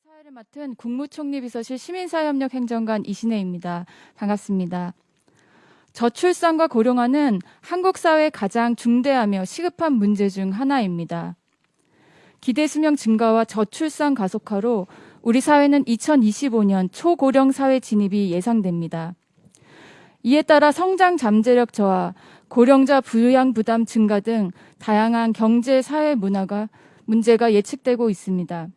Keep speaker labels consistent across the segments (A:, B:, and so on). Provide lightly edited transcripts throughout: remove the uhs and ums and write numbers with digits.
A: 사회를 맡은 국무총리 비서실 시민사회협력 행정관 이신혜입니다. 반갑습니다. 저출산과 고령화는 한국 사회의 가장 중대하며 시급한 문제 중 하나입니다. 기대 수명 증가와 저출산 가속화로 우리 사회는 2025년 초고령 사회 진입이 예상됩니다. 이에 따라 성장 잠재력 저하, 고령자 부양 부담 증가 등 다양한 경제, 사회, 문제가 예측되고 있습니다.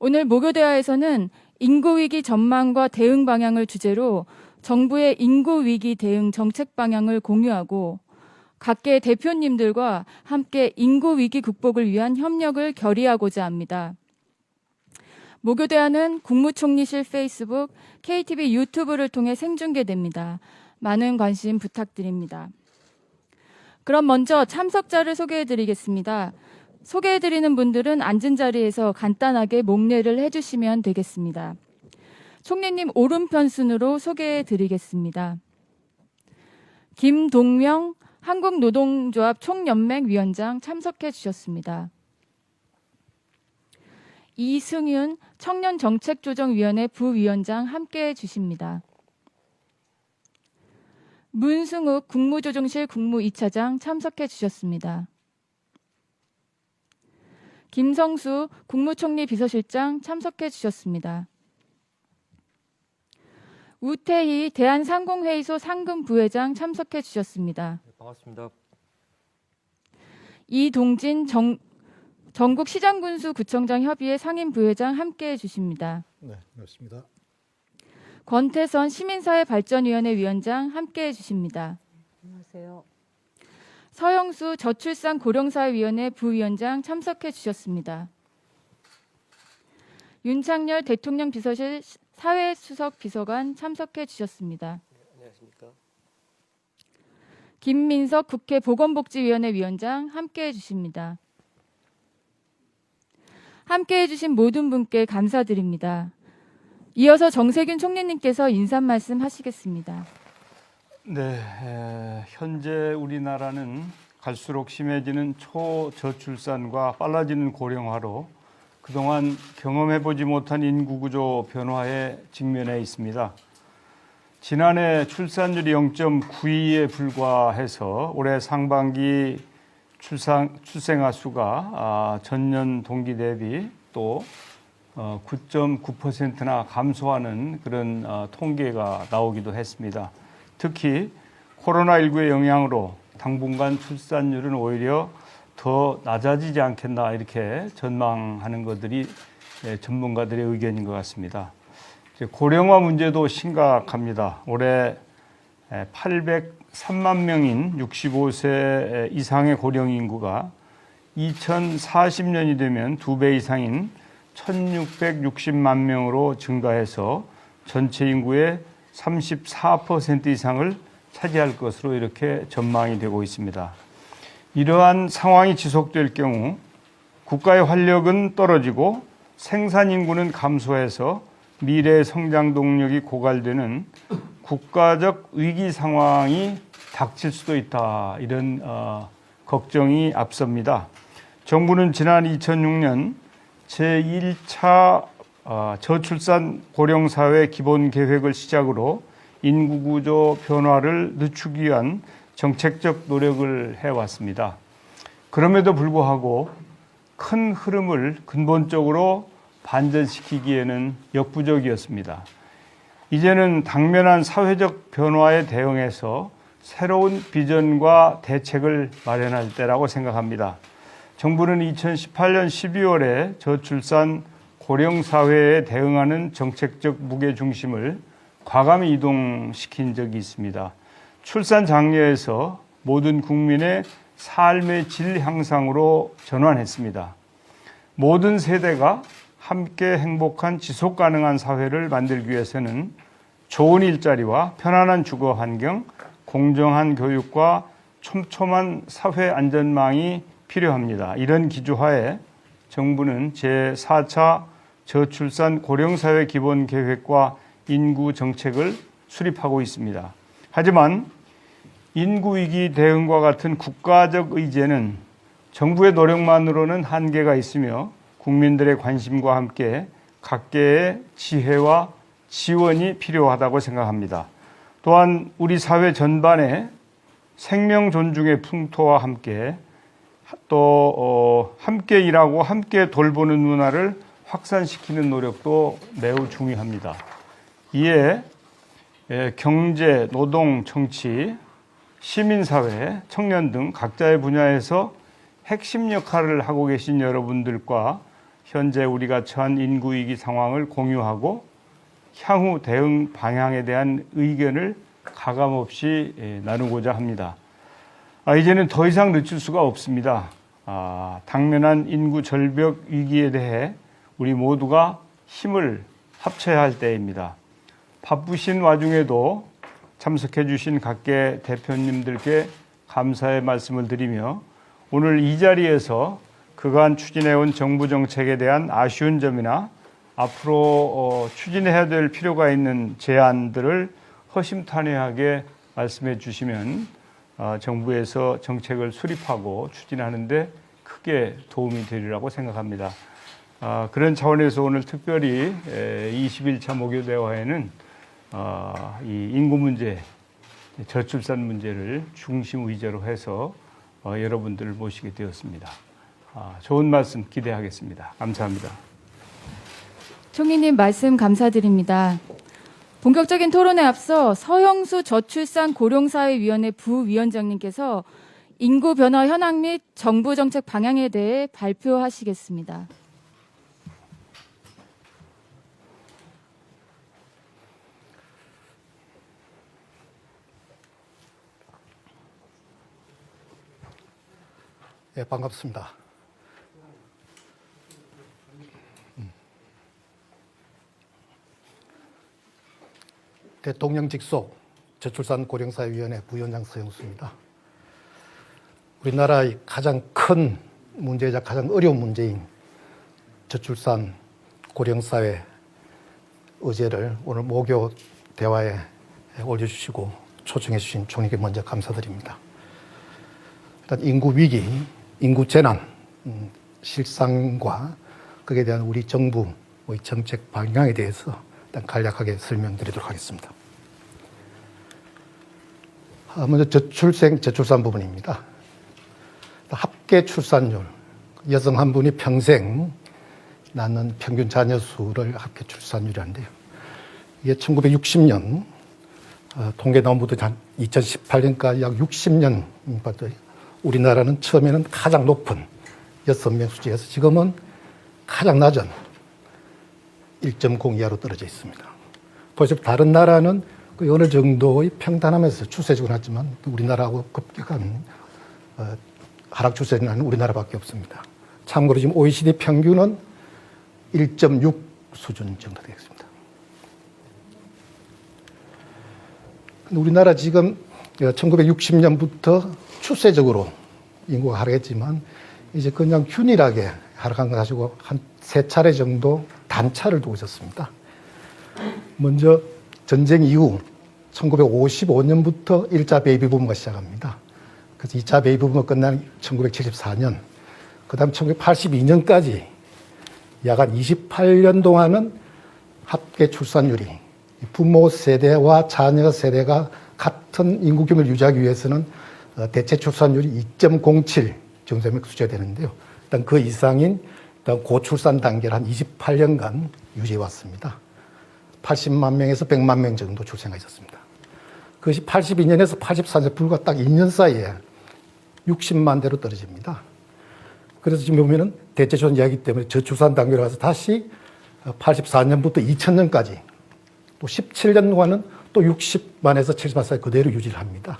A: 오늘 모교대화에서는 인구위기 전망과 대응 방향을 주제로 정부의 인구위기 대응 정책 방향을 공유하고 각계 대표님들과 함께 인구위기 극복을 위한 협력을 결의하고자 합니다. 모교대화는 국무총리실 페이스북, KTV 유튜브를 통해 생중계됩니다. 많은 관심 부탁드립니다. 그럼 먼저 참석자를 소개해드리겠습니다. 소개해드리는 분들은 앉은 자리에서 간단하게 목례를 해주시면 되겠습니다. 총리님 오른편 순으로 소개해드리겠습니다. 김동명 한국노동조합 총연맹 위원장 참석해 주셨습니다. 이승윤 청년정책조정위원회 부위원장 함께해 주십니다. 문승욱 국무조정실 국무 2차장 참석해 주셨습니다. 김성수 국무총리 비서실장 참석해 주셨습니다. 우태희 대한상공회의소 상금부회장 참석해 주셨습니다.
B: 네, 반갑습니다.
A: 이동진 전국시장군수구청장 협의회 상임부회장 함께해 주십니다.
C: 네, 반갑습니다.
A: 권태선 시민사회발전위원회 위원장 함께해 주십니다.
D: 안녕하세요.
A: 서영수 저출산 고령사회위원회 부위원장 참석해 주셨습니다. 윤창열 대통령 비서실 사회수석 비서관 참석해 주셨습니다.
B: 안녕하십니까.
A: 김민석 국회 보건복지위원회 위원장 함께해 주십니다. 함께해 주신 모든 분께 감사드립니다. 이어서 정세균 총리님께서 인사 말씀 하시겠습니다.
E: 네, 현재 우리나라는 갈수록 심해지는 초저출산과 빨라지는 고령화로 그동안 경험해보지 못한 인구구조 변화에 직면해 있습니다. 지난해 출산율이 0.92에 불과해서 올해 상반기 출생아 수가 전년 동기 대비 또 9.9%나 감소하는 그런 통계가 나오기도 했습니다. 특히 코로나19의 영향으로 당분간 출산율은 오히려 더 낮아지지 않겠나 이렇게 전망하는 것들이 전문가들의 의견인 것 같습니다. 고령화 문제도 심각합니다. 올해 803만 명인 65세 이상의 고령 인구가 2040년이 되면 2배 이상인 1660만 명으로 증가해서 전체 인구의 34% 이상을 차지할 것으로 이렇게 전망이 되고 있습니다. 이러한 상황이 지속될 경우 국가의 활력은 떨어지고 생산 인구는 감소해서 미래의 성장 동력이 고갈되는 국가적 위기 상황이 닥칠 수도 있다. 이런 걱정이 앞섭니다. 정부는 지난 2006년 제1차 저출산 고령사회 기본계획을 시작으로 인구구조 변화를 늦추기 위한 정책적 노력을 해왔습니다. 그럼에도 불구하고 큰 흐름을 근본적으로 반전시키기에는 역부족이었습니다. 이제는 당면한 사회적 변화에 대응해서 새로운 비전과 대책을 마련할 때라고 생각합니다. 정부는 2018년 12월에 저출산 고령사회에 대응하는 정책적 무게중심을 과감히 이동시킨 적이 있습니다. 출산 장려에서 모든 국민의 삶의 질 향상으로 전환했습니다. 모든 세대가 함께 행복한 지속 가능한 사회를 만들기 위해서는 좋은 일자리와 편안한 주거 환경, 공정한 교육과 촘촘한 사회 안전망이 필요합니다. 이런 기조하에 정부는 제4차 저출산 고령사회 기본계획과 인구정책을 수립하고 있습니다. 하지만 인구위기 대응과 같은 국가적 의제는 정부의 노력만으로는 한계가 있으며 국민들의 관심과 함께 각계의 지혜와 지원이 필요하다고 생각합니다. 또한 우리 사회 전반에 생명 존중의 풍토와 함께 또 함께 일하고 함께 돌보는 문화를 확산시키는 노력도 매우 중요합니다. 이에 경제, 노동, 정치, 시민사회, 청년 등 각자의 분야에서 핵심 역할을 하고 계신 여러분들과 현재 우리가 처한 인구위기 상황을 공유하고 향후 대응 방향에 대한 의견을 가감없이 나누고자 합니다. 이제는 더 이상 늦출 수가 없습니다. 당면한 인구 절벽 위기에 대해 우리 모두가 힘을 합쳐야 할 때입니다. 바쁘신 와중에도 참석해 주신 각계 대표님들께 감사의 말씀을 드리며 오늘 이 자리에서 그간 추진해온 정부 정책에 대한 아쉬운 점이나 앞으로 추진해야 될 필요가 있는 제안들을 허심탄회하게 말씀해 주시면 정부에서 정책을 수립하고 추진하는 데 크게 도움이 되리라고 생각합니다. 그런 차원에서 오늘 특별히 21차 목요대화에는 이 인구 문제, 저출산 문제를 중심 의제로 해서 여러분들을 모시게 되었습니다. 좋은 말씀 기대하겠습니다. 감사합니다.
A: 총리님 말씀 감사드립니다. 본격적인 토론에 앞서 서영수 저출산고령사회위원회 부위원장님께서 인구 변화 현황 및 정부 정책 방향에 대해 발표하시겠습니다.
B: 예, 반갑습니다. 대통령 직속 저출산고령사회위원회 부위원장 서영수입니다. 우리나라의 가장 큰 문제이자 가장 어려운 문제인 저출산 고령사회 의제를 오늘 목요 대화에 올려주시고 초청해 주신 총리께 먼저 감사드립니다. 일단 인구 위기, 인구 재난 실상과 거기에 대한 우리 정부의 정책 방향에 대해서 일단 간략하게 설명드리도록 하겠습니다. 먼저 저출산 부분입니다. 합계 출산율, 여성 한 분이 평생 낳는 평균 자녀 수를 합계 출산율이라는데요. 이게 1960년 통계 나온부터 한 2018년까지 약 60년 봤더니 우리나라는 처음에는 가장 높은 6명 수치에서 지금은 가장 낮은 1.0 이하로 떨어져 있습니다. 도대체 다른 나라는 어느 정도의 평단하면서 추세적으로 났지만 우리나라하고 급격한 하락 추세를 하는 우리나라밖에 없습니다. 참고로 지금 OECD 평균은 1.6 수준 정도 되겠습니다. 우리나라 지금 1960년부터 추세적으로 인구가 하락했지만 이제 그냥 균일하게 하락한 거 가지고 한 3차례 정도 단차를 두고 있었습니다. 먼저 전쟁 이후 1955년부터 1차 베이비 부문가 시작합니다. 그래서 2차 베이비 부문가 끝난 1974년, 그 다음 1982년까지 약 한 28년 동안은 합계 출산율이 부모 세대와 자녀 세대가 같은 인구 규모를 유지하기 위해서는 대체 출산율이 2.07 정도 되면 수치가 되는데요. 일단 그 이상인 일단 고출산 단계를 한 28년간 유지해 왔습니다. 80만 명에서 100만 명 정도 출생가 있었습니다. 그것이 82년에서 84년 불과 딱 2년 사이에 60만 대로 떨어집니다. 그래서 지금 보면은 대체 출산 이야기 때문에 저출산 단계로 가서 다시 84년부터 2000년까지 또 17년 동안은 또 60만에서 70만 사이 그대로 유지를 합니다.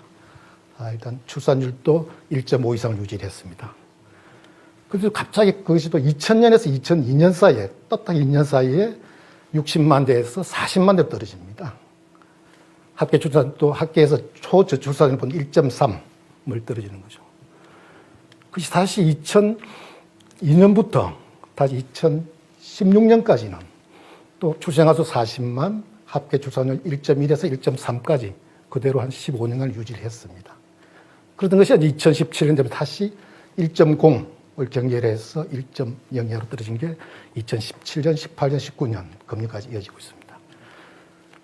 B: 일단 출산율도 1.5 이상을 유지했습니다. 그래서 갑자기 그것이 또 2000년에서 2002년 사이에 딱 2년 사이에 60만 대에서 40만 대로 떨어집니다. 합계 출산도 합계에서 초저출산을 본 1.3을 떨어지는 거죠. 그것이 다시 2002년부터 다시 2016년까지는 또 출생아수 40만, 합계 출산율 1.1에서 1.3까지 그대로 한 15년간 유지를 했습니다. 그러던 것이 2017년 되면 다시 1.0 경계해서 1.02로 떨어진 게 2017년, 18년, 19년 금리까지 이어지고 있습니다.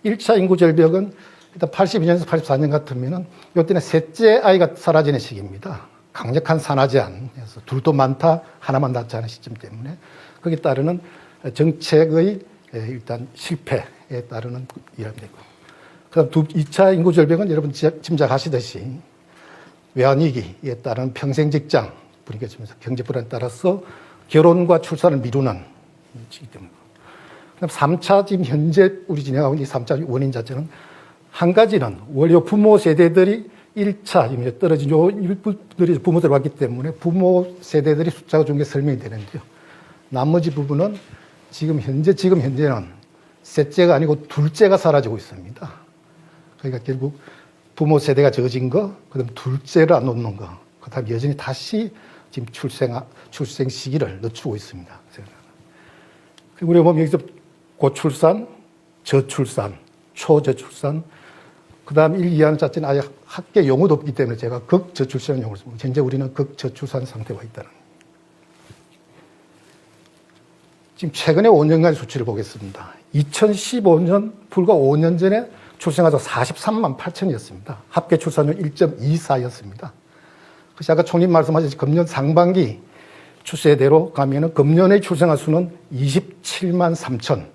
B: 1차 인구 절벽은 일단 82년에서 84년 같으면은 이때는 셋째 아이가 사라지는 시기입니다. 강력한 산화 제한에서 둘도 많다, 하나만 낳지 않은 시점 때문에 거기에 따르는 정책의 일단 실패에 따르는 이런 되고. 그다음 2차 인구 절벽은 여러분 짐작하시듯이 외환위기에 따른 평생 직장 불이겨지면서 경제 불안에 따라서 결혼과 출산을 미루는 시기 때문에. 그다음 3차 지금 현재 우리 진행하고 있는 이 3차 원인 자체는 한 가지는 원래 부모 세대들이 1차 지금 떨어진 요 일부들이 부모들 왔기 때문에 부모 세대들이 숫자가 좀 게 설명이 되는데요. 나머지 부분은 지금 현재는 셋째가 아니고 둘째가 사라지고 있습니다. 그러니까 결국 부모 세대가 적어진 거, 그다음 둘째를 안 놓는 거, 그다음 여전히 다시 지금 출생 시기를 늦추고 있습니다. 그리고 우리가 보면 여기서 고출산, 저출산, 초저출산, 그다음 1, 2학년 자체는 아예 학계 용어도 없기 때문에 제가 극저출산 용어를 씁니다. 현재 우리는 극저출산 상태가 있다는. 지금 최근에 5년간 수치를 보겠습니다. 2015년 불과 5년 전에 출생아가 43만 8천이었습니다. 합계 출산율 1.24였습니다. 그래서 아까 총님 말씀하셨듯이 금년 상반기 추세대로 가면은 금년의 출생아 수는 27만 3천,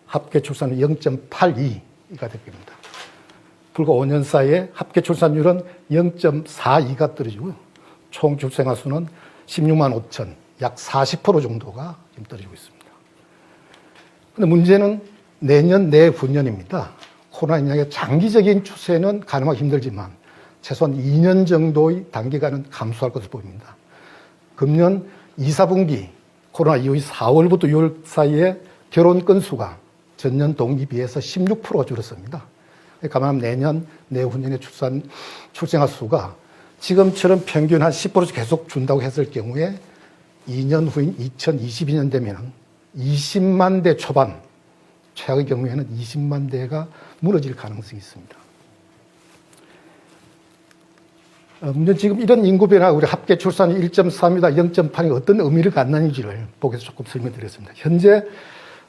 B: 합계 출산율 0.82가 됩니다. 불과 5년 사이에 합계 출산율은 0.42가 떨어지고요. 총 출생아 수는 16만 5천, 약 40% 정도가 지금 떨어지고 있습니다. 그런데 문제는 내년, 내후년입니다. 코로나19의 장기적인 추세는 가늠하기 힘들지만 최소한 2년 정도의 단기간은 감소할 것으로 보입니다. 금년 2, 4분기 코로나 이후 4월부터 6월 사이에 결혼 건수가 전년 동기 비해서 16%가 줄었습니다. 가만하면 내년, 내후년의 출생아 수가 지금처럼 평균 한 10%씩 계속 준다고 했을 경우에 2년 후인 2022년 되면 20만 대 초반, 최악의 경우에는 20만 대가 무너질 가능성이 있습니다. 문제는 지금 이런 인구 변화가 우리 합계 출산이 1.3이다, 0.8이 어떤 의미를 갖는지를 보기 위해서 조금 설명드리겠습니다. 현재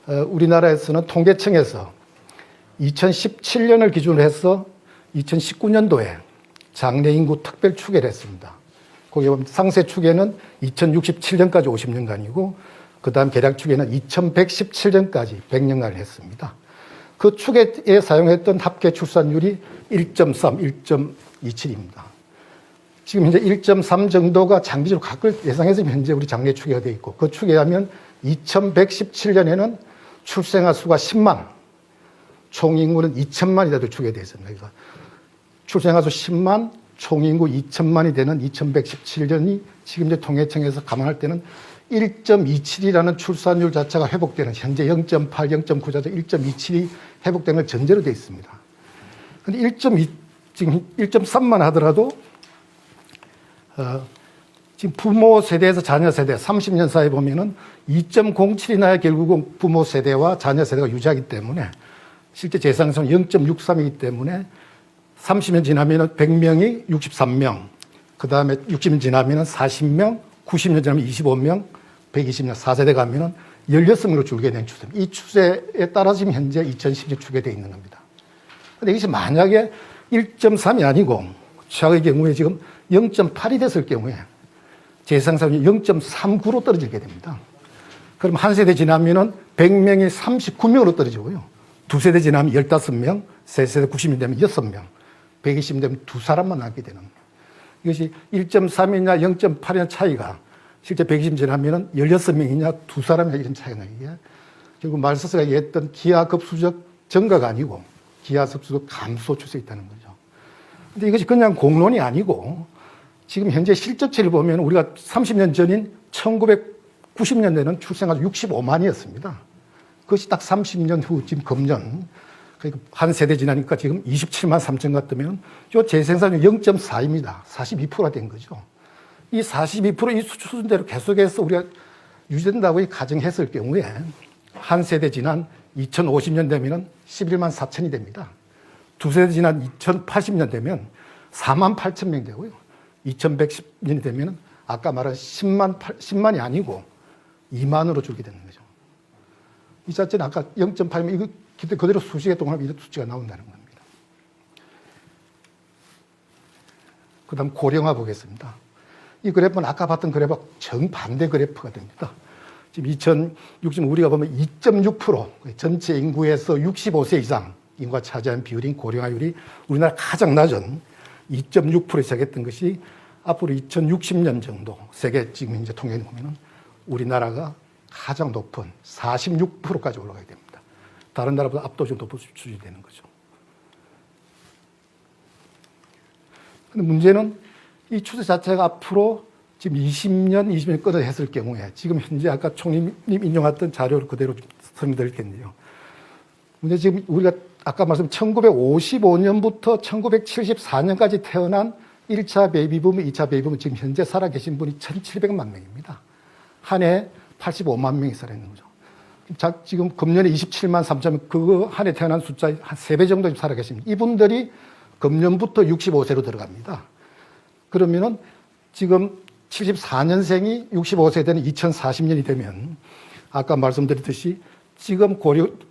B: 우리나라에서는 통계청에서 2017년을 기준으로 해서 2019년도에 장래 인구 특별 추계를 했습니다. 거기 보면 상세 추계는 2067년까지 50년간이고 그 다음 계략 추계는 2117년까지 100년간을 했습니다. 그 추계에 사용했던 합계 출산율이 1.3, 1.27입니다. 지금 현재 1.3 정도가 장기적으로 각을 예상해서 현재 우리 장래 추계가 되어 있고 그 추계하면 2117년에는 출생아 수가 10만, 총인구는 2천만이 돼도 추계되어 있습니다. 그러니까 출생아 수 10만, 총인구 2천만이 되는 2117년이 지금 이제 통계청에서 감안할 때는 1.27이라는 출산율 자체가 회복되는 현재 0.8, 0.9 자체 1.27이 회복되는 걸 전제로 되어 있습니다. 그런데 지금 1.3만 하더라도 지금 부모 세대에서 자녀 세대 30년 사이 보면은 2.07이 나야 결국은 부모 세대와 자녀 세대가 유지하기 때문에 실제 재상승은 0.63이기 때문에 30년 지나면은 100명이 63명, 그 다음에 60년 지나면은 40명, 90년 지나면 25명, 120년 4세대 가면은 16명으로 줄게 된 추세입니다. 이 추세에 따라 지금 현재 2010년 추계되어 있는 겁니다. 근데 이것이 만약에 1.3이 아니고 최악의 경우에 지금 0.8이 됐을 경우에 재상산율이 0.39로 떨어지게 됩니다. 그럼 한 세대 지나면은 100명이 39명으로 떨어지고요. 두 세대 지나면 15명, 세 세대 90년 되면 6명, 120년 되면 두 사람만 남게 되는 거예요. 이것이 1.3이냐 0.8이냐 차이가 실제 120년 지나면은 16명이냐 두 사람이냐 이런 차이가 나요. 이게 결국 말서스가 얘기했던 기하급수적 증가가 아니고 기하급수적 감소 추세에 있다는 거죠. 근데 이것이 그냥 공론이 아니고 지금 현재 실적치를 보면 우리가 30년 전인 1990년대는 출생아 수 65만이었습니다. 그것이 딱 30년 후 지금 금년 그러니까 한 세대 지나니까 지금 27만 3천 같으면 이 재생산율 0.4입니다. 42%가 된 거죠. 이 42%이 수준대로 계속해서 우리가 유지된다고 가정했을 경우에 한 세대 지난 2050년 되면 11만 4천이 됩니다. 두 세대 지난 2080년 되면 4만 8천 명 되고요. 2110년이 되면 아까 말한 10만이 아니고 2만으로 줄게 되는 거죠. 이 자체는 아까 0.8면 이거 그대로 수시계 동안 이런 수치가 나온다는 겁니다. 그 다음 고령화 보겠습니다. 이 그래프는 아까 봤던 그래프와 정반대 그래프가 됩니다. 지금 2060 우리가 보면 2.6% 전체 인구에서 65세 이상 인구가 차지하는 비율인 고령화율이 우리나라 가장 낮은 2.6%에 시작했던 것이 앞으로 2060년 정도 세계 지금 이제 통계를 보면은 우리나라가 가장 높은 46%까지 올라가야 됩니다. 다른 나라보다 압도적으로 높은 수준이 되는 거죠. 근데 문제는 이 추세 자체가 앞으로 지금 20년 끌어 했을 경우에 지금 현재 아까 총리님 인용했던 자료를 그대로 설명드릴겠네요. 문제 지금 우리가 아까 말씀 1955년부터 1974년까지 태어난 1차 베이비붐, 2차 베이비붐 지금 현재 살아계신 분이 1,700만 명입니다. 한 해 85만 명이 살아있는 거죠. 지금 금년에 27만 3천 명, 그거 한 해 태어난 숫자의 한 3배 정도 살아계십니다. 이분들이 금년부터 65세로 들어갑니다. 그러면은 지금 74년생이 65세 되는 2040년이 되면 아까 말씀드렸듯이 지금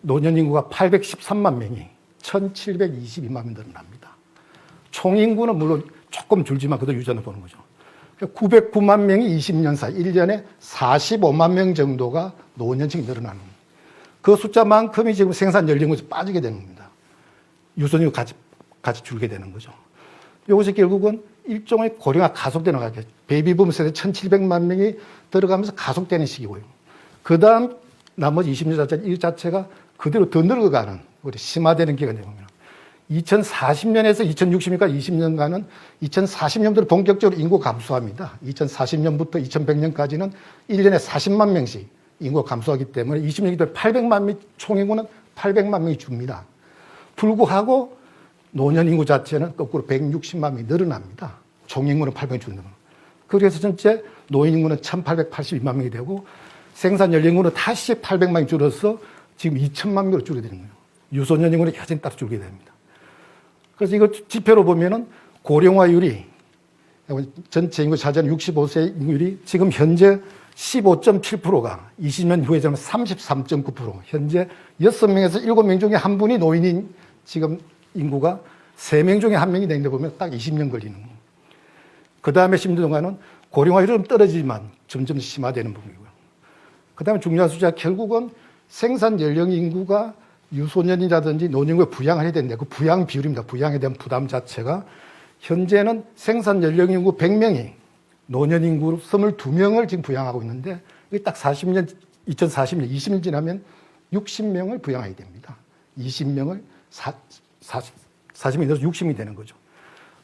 B: 노년 인구가 813만 명이 1,722만 명 늘어납니다. 총 인구는 물론 조금 줄지만 그대로 유전을 보는 거죠. 909만 명이 20년 사이 1년에 45만 명 정도가 노년층이 늘어나는 그 숫자만큼이 지금 생산 연령에서 빠지게 되는 겁니다. 유전이 같이 줄게 되는 거죠. 이것이 결국은 일종의 고령화 가속되는 거죠. 베이비붐 세대 1,700만 명이 들어가면서 가속되는 시기고요. 그 다음 나머지 20년 이 자체가 그대로 더 늙어가는, 우리 심화되는 기간이 됩니다. 2040년에서 2060년까지 20년간은 2040년부터 본격적으로 인구 감소합니다. 2040년부터 2100년까지는 1년에 40만 명씩 인구가 감소하기 때문에 20년이 되면 800만 명, 총인구는 800만 명이 줍니다. 불구하고 노년 인구 자체는 거꾸로 160만 명이 늘어납니다. 총인구는 800명이 줄는 겁니다. 그래서 전체 노인 인구는 1882만 명이 되고 생산 연령인구는 다시 800만이 줄어서 지금 2000만 명으로 줄게 되는 거예요. 유소년 인구는 여전히 따라 줄게 됩니다. 그래서 이거 지표로 보면은 고령화율이 전체 인구 차지하는 65세 인구율이 지금 현재 15.7%가 20년 후에 되면 33.9%. 현재 6명에서 7명 중에 한 분이 노인인 지금 인구가 3명 중에 1명이 되는데 보면 딱 20년 걸리는 거예요. 그 다음에 10년 동안은 고령화율은 떨어지지만 점점 심화되는 부분이고요. 그 다음에 중요한 숫자가 결국은 생산 연령 인구가 유소년이라든지 노년구에 부양을 해야 되는데 그 부양 비율입니다. 부양에 대한 부담 자체가 현재는 생산 연령 인구 100명이 노년 인구 22명을 지금 부양하고 있는데 이게 딱 40년, 2040년, 20년 지나면 60명을 부양해야 됩니다. 20명을 40명이 돼서 60명이 되는 거죠.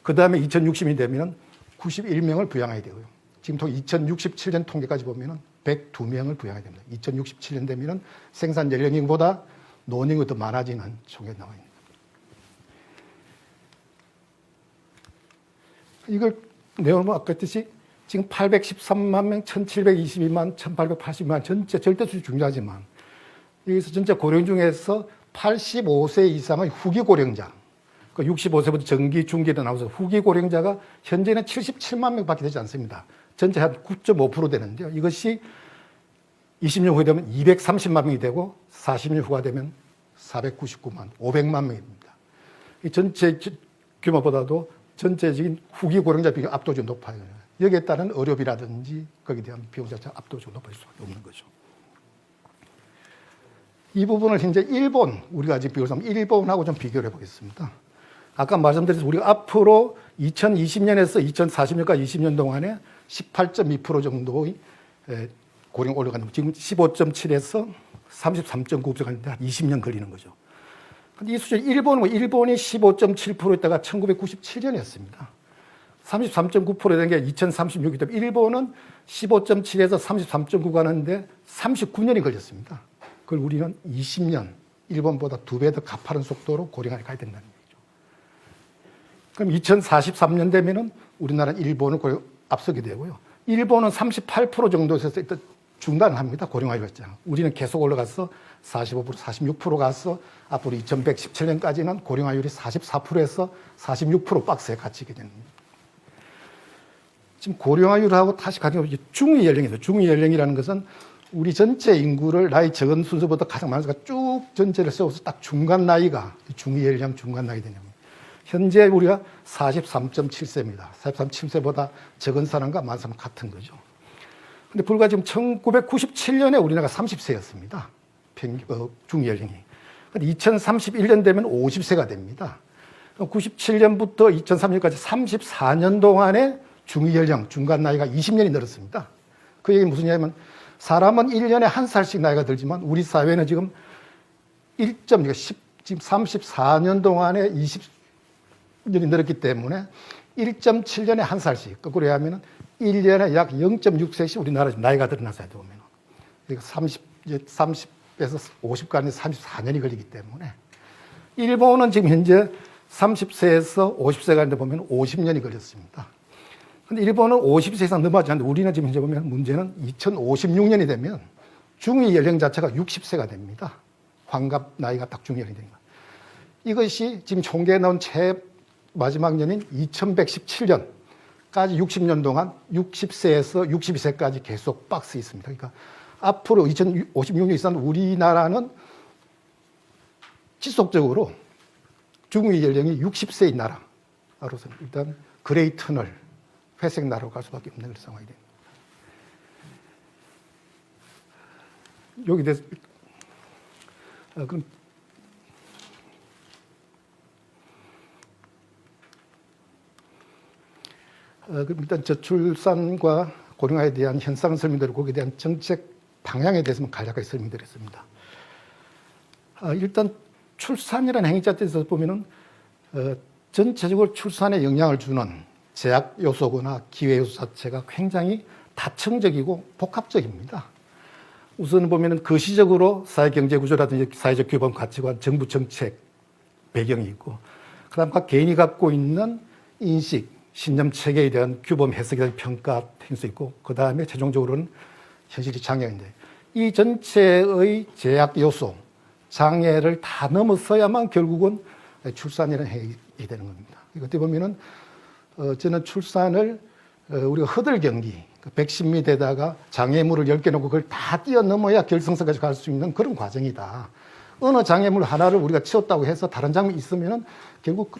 B: 그 다음에 2060년이 되면 91명을 부양해야 되고요. 지금 2067년 통계까지 보면 102명을 부양해야 됩니다. 2067년 되면 생산 연령 인구보다 노년 인구가 더 많아지는 총에 나와 있습니다. 이걸 내용은 아까 했듯이 지금 813만 명, 1722만, 1882만 전체 절대수치 중요하지만 여기서 전체 고령 중에서 85세 이상의 후기 고령자, 65세부터 정기, 중기로 나와서 후기 고령자가 현재는 77만 명밖에 되지 않습니다. 전체 한 9.5% 되는데요. 이것이 20년 후에 되면 230만 명이 되고 40년 후가 되면 499만, 500만 명입니다. 이 전체 규모보다도 전체적인 후기 고령자 비율이 압도적으로 높아요. 여기에 따른 의료비라든지 거기에 대한 비용 자체가 압도적으로 높을 수밖에 없는 거죠. 이 부분을 현재 일본, 우리가 지금 비교를 하면 일본하고 좀 비교를 해보겠습니다. 아까 말씀드린 우리가 앞으로 2020년에서 2040년까지 20년 동안에 18.2% 정도의 고령 올라가는, 지금 15.7에서 33.9% 가는데 한 20년 걸리는 거죠. 근데 이 수준, 일본이 15.7%였다가 1997년이었습니다. 33.9% 된 게 2036이기 때문에 일본은 15.7에서 33.9 가는데 39년이 걸렸습니다. 그걸 우리는 20년, 일본보다 2배 더 가파른 속도로 고령화에 가야 된다는 얘기죠. 그럼 2043년 되면은 우리나라는 일본을 앞서게 되고요. 일본은 38% 정도에서 일단 중단을 합니다. 고령화율 있잖아요. 우리는 계속 올라가서 45%, 46% 가서 앞으로 2117년까지는 고령화율이 44%에서 46% 박스에 갇히게 됩니다. 지금 고령화율하고 다시 가정 중위 연령이죠. 중위 연령이라는 것은 우리 전체 인구를 나이 적은 순서보다 가장 많은 수가 쭉 전체를 세워서 딱 중간 나이가 중위 연령 중간 나이 되는 겁니다. 현재 우리가 43.7세입니다. 43.7세보다 적은 사람과 많은 사람 같은 거죠. 근데 불과 지금 1997년에 우리나라가 30세였습니다. 중위 연령이. 근데 2031년 되면 50세가 됩니다. 97년부터 2003년까지 34년 동안에 중위 연령, 중간 나이가 20년이 늘었습니다. 그 얘기는 무슨 얘기냐면 사람은 1년에 한 살씩 나이가 들지만 우리 사회는 지금 지금 34년 동안에 20년이 늘었기 때문에 1.7년에 한 살씩, 거꾸로 하면 1년에 약 0.6세씩 우리나라 나이가 늘어나서 보면. 그러니까 30에서 50까지 34년이 걸리기 때문에. 일본은 지금 현재 30세에서 50세 가는데 보면 50년이 걸렸습니다. 근데 일본은 50세 이상 넘어가지 않는데 우리는 지금 현재 보면 문제는 2056년이 되면 중위 연령 자체가 60세가 됩니다. 환갑 나이가 딱 중위 연령이 됩니다. 이것이 지금 총계에 나온 마지막 년인 2117년까지 60년 동안 60세에서 62세까지 계속 박스 있습니다. 그러니까 앞으로 2056년 이상 우리나라는 지속적으로 중위 연령이 60세인 나라로서는 일단 그레이 터널, 회색 나라로 갈 수밖에 없는 그런 상황이 됩니다. 여기 대해서 그럼 그럼 일단 저출산과 고령화에 대한 현상을 설명드리고 거기에 대한 정책 방향에 대해서는 간략하게 설명드렸습니다. 일단 출산이라는 행위 자체에서 보면은 전체적으로 출산에 영향을 주는 제약 요소거나 기회 요소 자체가 굉장히 다층적이고 복합적입니다. 우선 보면은 거시적으로 사회 경제 구조라든지 사회적 규범, 가치관, 정부 정책 배경이 있고, 그다음 각 개인이 갖고 있는 인식, 신념 체계에 대한 규범 해석에 대한 평가 행수 있고, 그 다음에 최종적으로는 현실이 장애인데, 이 전체의 제약 요소, 장애를 다 넘어서야만 결국은 출산이라는 행위 되는 겁니다. 어떻게 보면은 저는 출산을 우리가 허들 경기, 110m에다가 장애물을 10개 놓고 그걸 다 뛰어넘어야 결승선까지 갈 수 있는 그런 과정이다. 어느 장애물 하나를 우리가 치웠다고 해서 다른 장애물이 있으면은 결국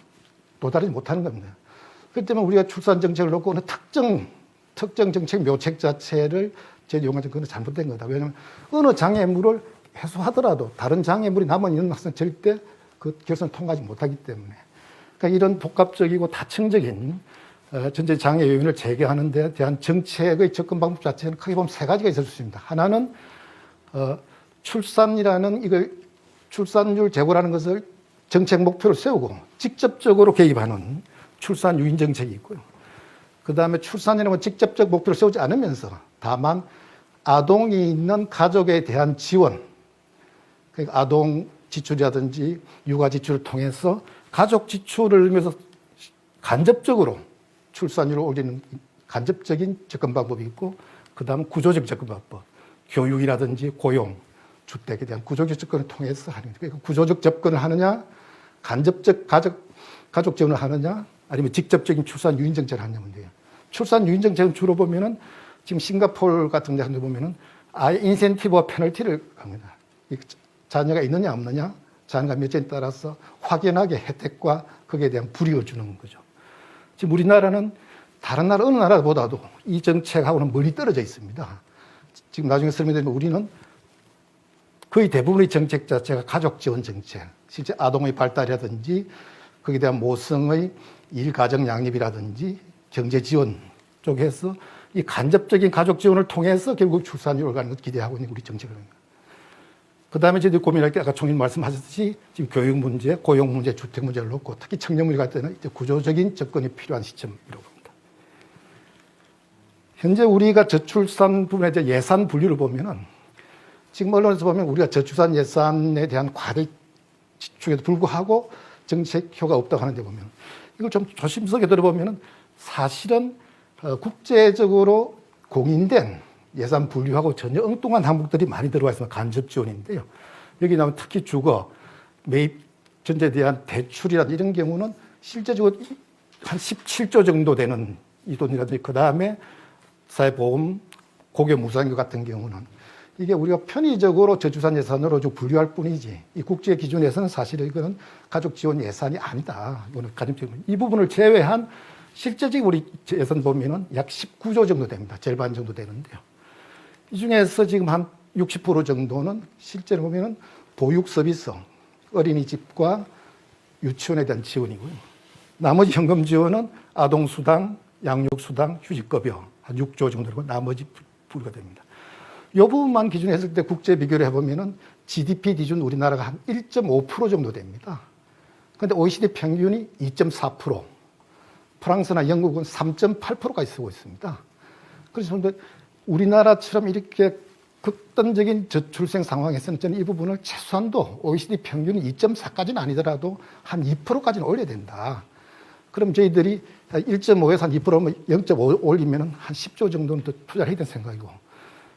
B: 도달하지 못하는 겁니다. 그렇기 때문에 우리가 출산 정책을 놓고 어느 특정 정책 묘책 자체를 이용하는 건 잘못된 거다. 왜냐하면 어느 장애물을 해소하더라도 다른 장애물이 남아있는 학생은 절대 그 결선을 통과하지 못하기 때문에. 그러니까 이런 복합적이고 다층적인 전체 장애 요인을 제거하는 데 대한 정책의 접근 방법 자체는 크게 보면 세 가지가 있을 수 있습니다. 하나는 출산율 제고라는 것을 정책 목표로 세우고 직접적으로 개입하는 출산 유인 정책이 있고요. 그 다음에 출산이라는 직접적 목표를 세우지 않으면서 다만 아동이 있는 가족에 대한 지원, 그러니까 아동 지출이라든지 육아 지출을 통해서 가족 지출을 늘면서 간접적으로 출산율을 올리는 간접적인 접근 방법이 있고, 그 다음 구조적 접근 방법, 교육이라든지 고용, 주택에 대한 구조적 접근을 통해서 하는 거예요. 그러니까 구조적 접근을 하느냐, 간접적 가족 지원을 하느냐, 아니면 직접적인 출산 유인 정책을 하느냐 문제예요. 출산 유인 정책은 주로 보면은 지금 싱가포르 같은 데 보면은 아예 인센티브와 페널티를 합니다. 자녀가 있느냐 없느냐, 자녀가 몇째에 따라서 확연하게 혜택과 거기에 대한 불이익을 주는 거죠. 지금 우리나라는 다른 나라 어느 나라보다도 이 정책하고는 멀리 떨어져 있습니다. 지금 나중에 설명드리면 우리는 거의 대부분의 정책 자체가 가족 지원 정책, 실제 아동의 발달이라든지 거기에 대한 모성의 일가정 양립이라든지 경제 지원 쪽에서 이 간접적인 가족 지원을 통해서 결국 출산율을 가는 것 기대하고 있는 우리 정책입니다. 그 다음에 저희들이 고민할 게 아까 총리님 말씀하셨듯이 지금 교육 문제, 고용 문제, 주택 문제를 놓고 특히 청년 문제 같은 때는 이제 구조적인 접근이 필요한 시점이라고 봅니다. 현재 우리가 저출산 부분에 대한 예산 분류를 보면은 지금 언론에서 보면 우리가 저출산 예산에 대한 과대 지출에도 불구하고 정책 효과가 없다고 하는데 보면 이걸 좀 조심스럽게 들어보면은 사실은 국제적으로 공인된 예산 분류하고 전혀 엉뚱한 항목들이 많이 들어와 있으면 간접 지원인데요. 여기 나오면 특히 주거, 매입 전제에 대한 대출이라든지 이런 경우는 실제적으로 한 17조 정도 되는 이 돈이라든지 그 다음에 사회보험, 고교무상교 같은 경우는 이게 우리가 편의적으로 저출산 예산으로 좀 분류할 뿐이지 이 국제 기준에서는 사실 이거는 가족 지원 예산이 아니다. 이거는 가정지원 이 부분을 제외한 실제적인 우리 예산 보면은 약 19조 정도 됩니다. 절반 정도 되는데요. 이 중에서 지금 한 60% 정도는 실제로 보면은 보육 서비스, 어린이집과 유치원에 대한 지원이고요. 나머지 현금 지원은 아동수당, 양육수당, 휴직급여 한 6조 정도 되고 나머지 분류가 됩니다. 이 부분만 기준으로 했을 때 국제 비교를 해보면은 GDP 기준 우리나라가 한 1.5% 정도 됩니다. 그런데 OECD 평균이 2.4%, 프랑스나 영국은 3.8%까지 쓰고 있습니다. 그래서 우리나라처럼 이렇게 극단적인 저출생 상황에서는 저는 이 부분을 최소한도 OECD 평균이 2.4까지는 아니더라도 한 2%까지는 올려야 된다. 그럼 저희들이 1.5에서 한 2%면 0.5 올리면 한 10조 정도는 더 투자를 해야 되는 생각이고,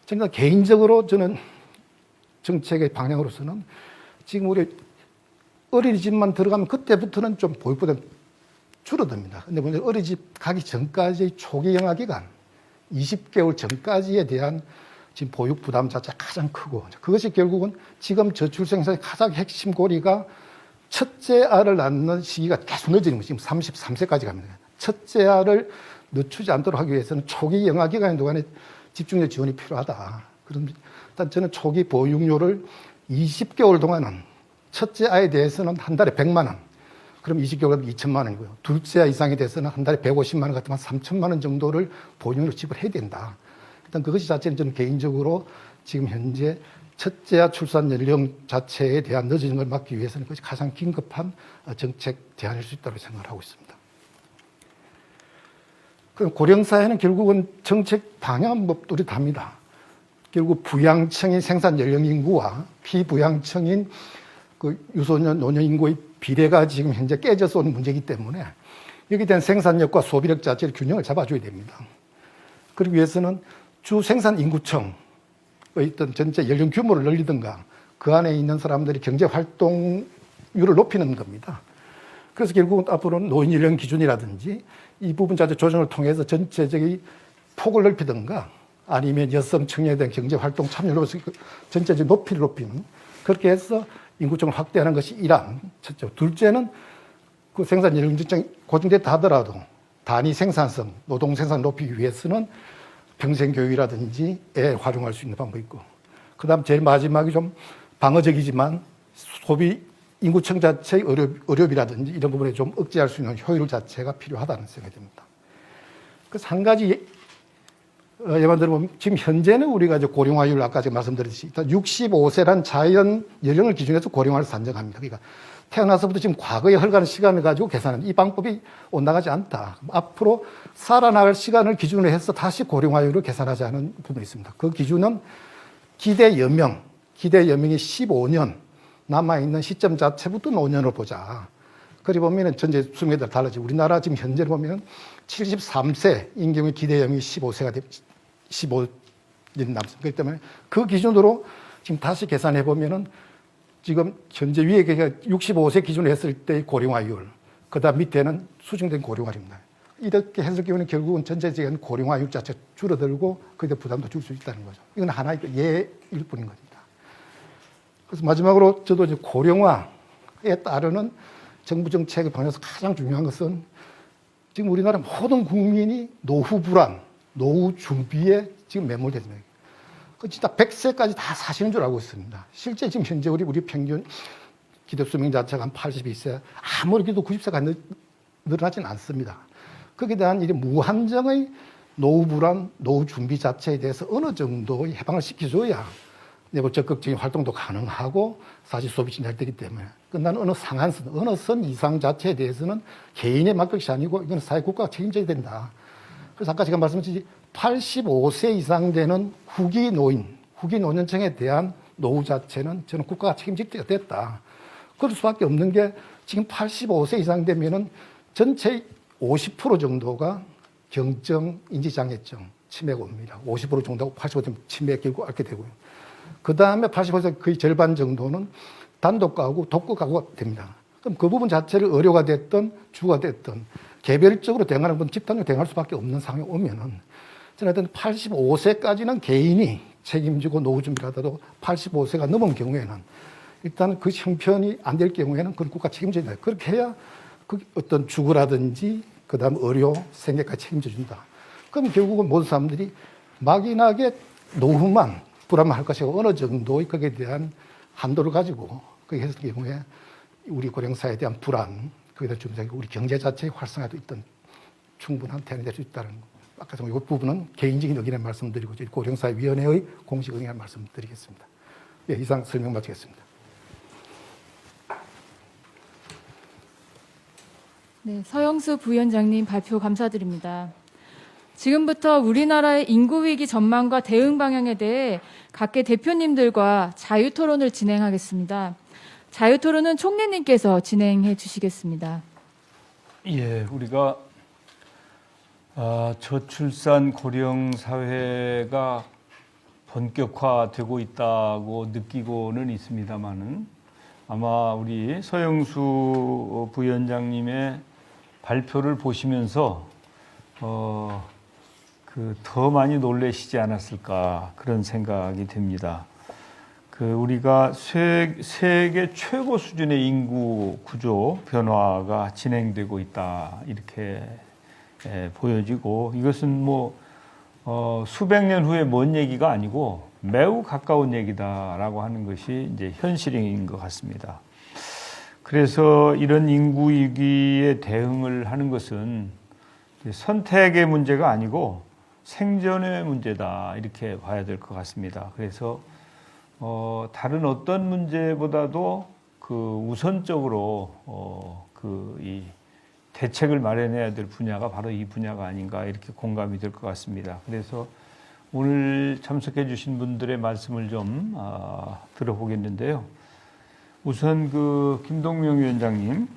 B: 저는 개인적으로 저는 정책의 방향으로서는 지금 우리 어린이집만 들어가면 그때부터는 좀 보육보다 줄어듭니다. 근데 먼저 어린이집 가기 전까지의 초기 영아 기간, 20개월 전까지에 대한 지금 보육 부담 자체가 가장 크고, 그것이 결국은 지금 저출생에서의 가장 핵심 고리가 첫째 알을 낳는 시기가 계속 늦어지는 거죠. 지금 33세까지 갑니다. 첫째 알을 늦추지 않도록 하기 위해서는 초기 영아 기간 동안에 집중력 지원이 필요하다. 그럼 일단 저는 초기 보육료를 20개월 동안은 첫째 아이에 대해서는 한 달에 100만 원, 그럼 20개월 2천만 원이고요. 둘째 이상에 대해서는 한 달에 150만 원 같으면 3천만 원 정도를 보육료로 지불해야 된다. 일단 그것이 자체는 저는 개인적으로 지금 현재 첫째 출산 연령 자체에 대한 늦어지는 걸 막기 위해서는 그것이 가장 긴급한 정책 대안일 수 있다고 생각을 하고 있습니다. 그럼 고령사회는 결국은 정책 방향은 뭐 뚜렷합니다. 결국 부양청인 생산 연령 인구와 피부양청인 그 유소년 노년 인구의 비례가 지금 현재 깨져서 오는 문제이기 때문에 여기에 대한 생산력과 소비력 자체를 균형을 잡아줘야 됩니다. 그러기 위해서는 주 생산 인구청의 어떤 전체 연령 규모를 늘리든가 그 안에 있는 사람들이 경제 활동률을 높이는 겁니다. 그래서 결국은 앞으로는 노인 연령 기준이라든지 이 부분 자체 조정을 통해서 전체적인 폭을 넓히든가 아니면 여성 청년에 대한 경제 활동 참여를 전체적인 높이를 높이는 그렇게 해서 인구층을 확대하는 것이 일환. 첫째. 둘째는 그 생산 연령직장 고정됐다 하더라도 단위 생산성, 노동 생산 높이기 위해서는 평생교육이라든지 애 활용할 수 있는 방법이 있고, 그 다음 제일 마지막이 좀 방어적이지만 소비 인구층 자체의 의료비라든지 이런 부분에 좀 억제할 수 있는 효율 자체가 필요하다는 생각이 듭니다. 그래서 한 가지 예만 들어보면 지금 현재는 우리가 이제 고령화율 아까 제가 말씀드렸듯이 일단 65세란 자연 연령을 기준해서 고령화를 산정합니다. 그러니까 태어나서부터 지금 과거에 흘러가는 시간을 가지고 계산하는 이 방법이 온당하지 않다. 앞으로 살아나갈 시간을 기준으로 해서 다시 고령화율을 계산하자는 부분이 있습니다. 그 기준은 기대 여명이 15년 남아있는 시점 자체부터 노년을 보자. 그리 보면은 전체 수명에 따라 달라지고 우리나라 지금 현재를 보면은 73세인 경우에 기대 여명이 15세가 15년 남습니다. 그렇기 때문에 그 기준으로 지금 다시 계산해 보면은 지금 현재 위에 65세 기준으로 했을 때의 고령화율, 그 다음 밑에는 수정된 고령화율입니다. 이렇게 했을 경우는 결국은 전체적인 고령화율 자체가 줄어들고 거기에 부담도 줄 수 있다는 거죠. 이건 하나의 예일 뿐인 겁니다. 그래서 마지막으로 저도 이제 고령화에 따르는 정부 정책의 방향에서 가장 중요한 것은 지금 우리나라 모든 국민이 노후 불안, 노후 준비에 지금 매몰됐습니다. 진짜 100세까지 다 사시는 줄 알고 있습니다. 실제 지금 현재 우리 평균 기대 수명 자체가 한 82세, 아무리 그래도 90세가 늘어나지는 않습니다. 거기에 대한 이 무한정의 노후 불안, 노후 준비 자체에 대해서 어느 정도 해방을 시켜줘야 내부 적극적인 활동도 가능하고 사실 소비 진작이 되기 때문에 끝나는 어느 상한선, 어느 선 이상 자체에 대해서는 개인의 맡길 것이 아니고 이건 사회국가가 책임져야 된다. 그래서 아까 제가 말씀드렸듯이 85세 이상 되는 후기 노년층에 대한 노후 자체는 저는 국가가 책임질 때가 됐다. 그럴 수밖에 없는 게 지금 85세 이상 되면은 전체 50% 정도가 경증, 인지장애증, 치매가 옵니다. 50% 정도가 85% 치매 결국 앓게 되고요. 그 다음에 85세 거의 절반 정도는 단독 가구, 독거 가구가 됩니다. 그럼 그 부분 자체를 의료가 됐든 주가 됐든 개별적으로 대응하는 건 집단적으로 대응할 수밖에 없는 상황이 오면은 저는 하여튼 85세까지는 개인이 책임지고 노후 준비를 하더라도 85세가 넘은 경우에는 일단 그 형편이 안 될 경우에는 그건 국가 책임져야 된다. 그렇게 해야 그 어떤 주거라든지 그다음 의료, 생계까지 책임져 준다. 그럼 결국은 모든 사람들이 막연하게 노후만 불안할 것이고 어느 정도의 거기에 대한 한도를 가지고 그렇게 했을 경우에 우리 고령사에 대한 불안, 거기에 대한 준비, 우리 경제 자체의 활성화도 있던 충분한 대안이 될 수 있다는 거. 아까 이 부분은 개인적인 의견을 말씀드리고 고령사회위원회의 공식 의견을 말씀드리겠습니다. 예, 이상 설명 마치겠습니다.
A: 네, 서영수 부위원장님 발표 감사드립니다. 지금부터 우리나라의 인구 위기 전망과 대응 방향에 대해 각계 대표님들과 자유 토론을 진행하겠습니다. 자유 토론은 총리님께서 진행해 주시겠습니다.
E: 예, 우리가 저출산 고령 사회가 본격화되고 있다고 느끼고는 있습니다만은 아마 우리 서영수 부위원장님의 발표를 보시면서 더 많이 놀라시지 않았을까 그런 생각이 듭니다. 우리가 세계 최고 수준의 인구 구조 변화가 진행되고 있다 이렇게 보여지고 이것은 수백 년 후에 먼 얘기가 아니고 매우 가까운 얘기다라고 하는 것이 이제 현실인 것 같습니다. 그래서 이런 인구 위기에 대응을 하는 것은 선택의 문제가 아니고 생존의 문제다 이렇게 봐야 될 것 같습니다. 그래서 다른 어떤 문제보다도 우선적으로 이 대책을 마련해야 될 분야가 바로 이 분야가 아닌가 이렇게 공감이 될 것 같습니다. 그래서 오늘 참석해 주신 분들의 말씀을 좀 들어보겠는데요. 우선 김동명 위원장님,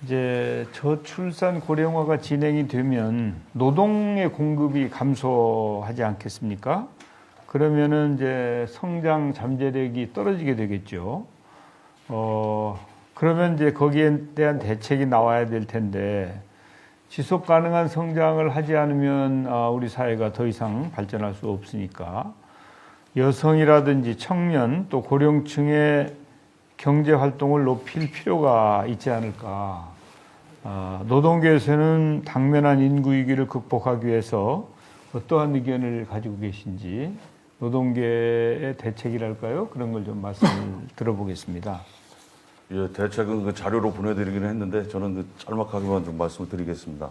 E: 이제 저출산 고령화가 진행이 되면 노동의 공급이 감소하지 않겠습니까? 그러면은 이제 성장 잠재력이 떨어지게 되겠죠. 그러면 이제 거기에 대한 대책이 나와야 될 텐데 지속 가능한 성장을 하지 않으면 우리 사회가 더 이상 발전할 수 없으니까 여성이라든지 청년 또 고령층의 경제 활동을 높일 필요가 있지 않을까. 노동계에서는 당면한 인구 위기를 극복하기 위해서 어떠한 의견을 가지고 계신지 노동계의 대책이랄까요? 그런 걸 좀 말씀을 들어보겠습니다.
C: 예, 대책은 자료로 보내드리기는 했는데 저는 짤막하게만 좀 말씀을 드리겠습니다.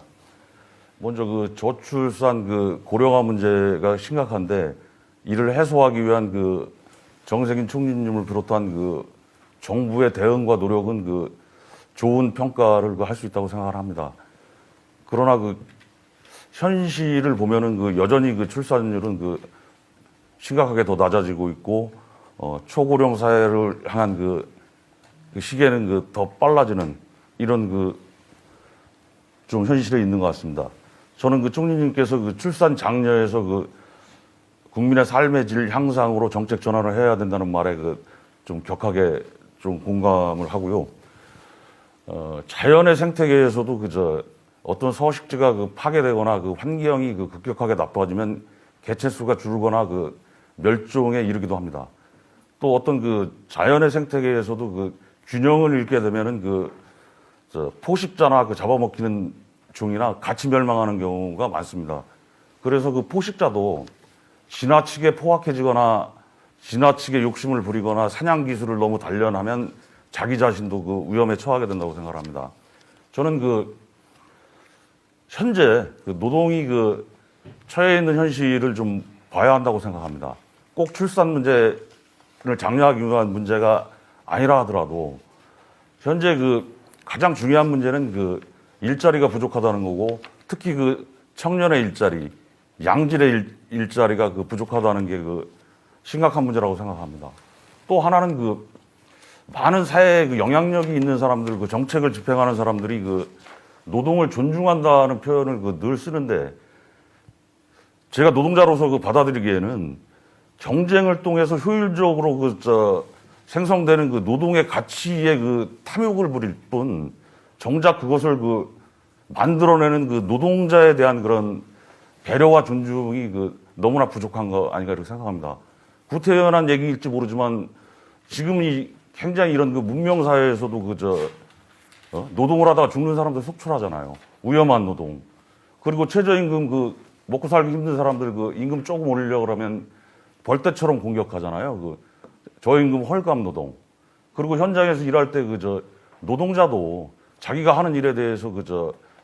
C: 먼저 저출산 고령화 문제가 심각한데 이를 해소하기 위한 정세균 총리님을 비롯한 정부의 대응과 노력은 좋은 평가를 할 수 있다고 생각을 합니다. 그러나 현실을 보면은 여전히 출산율은 심각하게 더 낮아지고 있고 초고령 사회를 향한 그 시기에는 더 빨라지는 이런 좀 현실에 있는 것 같습니다. 저는 총리님께서 출산 장려에서 국민의 삶의 질 향상으로 정책 전환을 해야 된다는 말에 좀 격하게 좀 공감을 하고요. 자연의 생태계에서도 어떤 서식지가 파괴되거나 환경이 급격하게 나빠지면 개체수가 줄거나 멸종에 이르기도 합니다. 또 어떤 자연의 생태계에서도 균형을 잃게 되면은 포식자나 잡아먹히는 종이나 같이 멸망하는 경우가 많습니다. 그래서 포식자도 지나치게 포악해지거나 지나치게 욕심을 부리거나 사냥 기술을 너무 단련하면 자기 자신도 위험에 처하게 된다고 생각을 합니다. 저는 현재 노동이 처해 있는 현실을 좀 봐야 한다고 생각합니다. 꼭 출산 문제를 장려하기 위한 문제가 아니라 하더라도 현재 가장 중요한 문제는 일자리가 부족하다는 거고 특히 청년의 일자리, 양질의 일자리가 부족하다는 게 심각한 문제라고 생각합니다. 또 하나는 많은 사회에 영향력이 있는 사람들, 정책을 집행하는 사람들이 노동을 존중한다는 표현을 늘 쓰는데 제가 노동자로서 받아들이기에는 경쟁을 통해서 효율적으로 생성되는 노동의 가치에 탐욕을 부릴 뿐 정작 그것을 만들어내는 그 노동자에 대한 그런 배려와 존중이 그 너무나 부족한 거 아닌가 이렇게 생각합니다. 구태연한 얘기일지 모르지만 지금 이 굉장히 이런 그 문명 사회에서도 노동을 하다가 죽는 사람들 속출하잖아요. 위험한 노동. 그리고 최저임금 그 먹고 살기 힘든 사람들 그 임금 조금 올리려고 그러면 벌떼처럼 공격하잖아요. 그 저임금 헐감 노동. 그리고 현장에서 일할 때 노동자도 자기가 하는 일에 대해서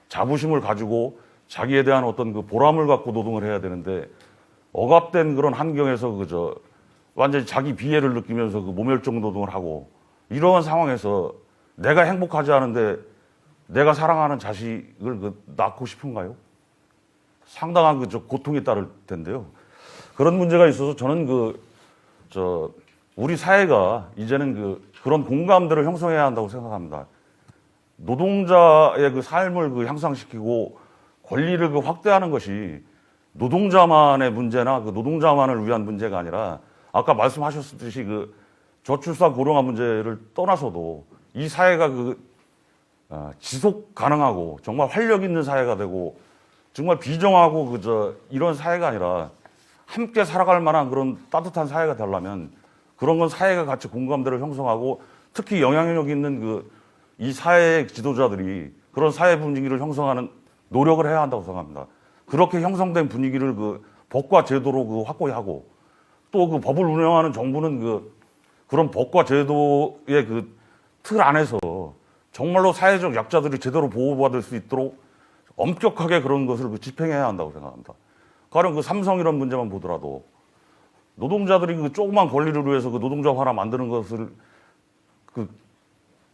C: 자부심을 가지고 자기에 대한 어떤 그 보람을 갖고 노동을 해야 되는데 억압된 그런 환경에서 완전히 자기 비애를 느끼면서 그 모멸적 노동을 하고 이러한 상황에서 내가 행복하지 않은데 내가 사랑하는 자식을 낳고 싶은가요? 상당한 고통이 따를 텐데요. 그런 문제가 있어서 저는 우리 사회가 이제는 그런 공감대를 형성해야 한다고 생각합니다. 노동자의 그 삶을 향상시키고 권리를 확대하는 것이 노동자만의 문제나 노동자만을 위한 문제가 아니라 아까 말씀하셨듯이 저출산 고령화 문제를 떠나서도 이 사회가 지속 가능하고 정말 활력 있는 사회가 되고 정말 비정하고 이런 사회가 아니라 함께 살아갈 만한 그런 따뜻한 사회가 되려면 그런 건 사회가 같이 공감대를 형성하고 특히 영향력 있는 이 사회의 지도자들이 그런 사회 분위기를 형성하는 노력을 해야 한다고 생각합니다. 그렇게 형성된 분위기를 법과 제도로 확고히 하고 또 법을 운영하는 정부는 그런 법과 제도의 틀 안에서 정말로 사회적 약자들이 제대로 보호받을 수 있도록 엄격하게 그런 것을 집행해야 한다고 생각합니다. 가령 삼성 이런 문제만 보더라도 노동자들이 조그만 권리를 위해서 노동자 하나 만드는 것을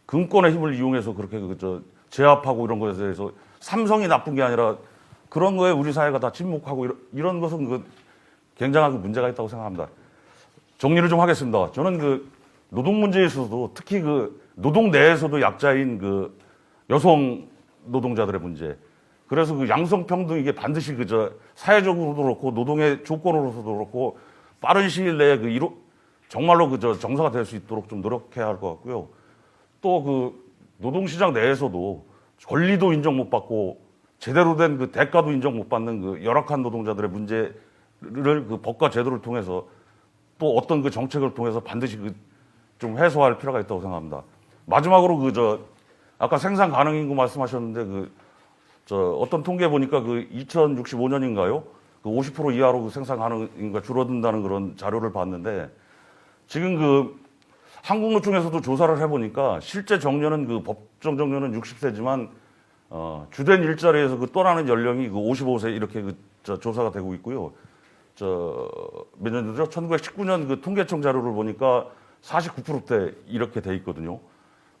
C: 금권의 힘을 이용해서 그렇게 제압하고 이런 것에 대해서 삼성이 나쁜 게 아니라 그런 거에 우리 사회가 다 침묵하고 이런 것은 굉장한 문제가 있다고 생각합니다. 정리를 좀 하겠습니다. 저는 노동 문제에 있어서도 특히 노동 내에서도 약자인 여성 노동자들의 문제. 그래서 양성평등 이게 반드시 사회적으로도 그렇고 노동의 조건으로서도 그렇고 빠른 시일 내에 정말로 정서가 될 수 있도록 좀 노력해야 할 것 같고요. 또 노동시장 내에서도 권리도 인정 못 받고 제대로 된 대가도 인정 못 받는 열악한 노동자들의 문제를 법과 제도를 통해서 또 어떤 정책을 통해서 반드시 좀 해소할 필요가 있다고 생각합니다. 마지막으로 아까 생산 가능 인구 말씀하셨는데 어떤 통계 보니까 2065년인가요? 50% 이하로 생산 가능 인구가 줄어든다는 그런 자료를 봤는데 지금 한국노총에서도 조사를 해보니까 실제 정년은 법정 정년은 60세지만 주된 일자리에서 떠나는 연령이 55세 이렇게 조사가 되고 있고요. 몇 년도죠? 1919년 통계청 자료를 보니까 49%대 이렇게 돼 있거든요.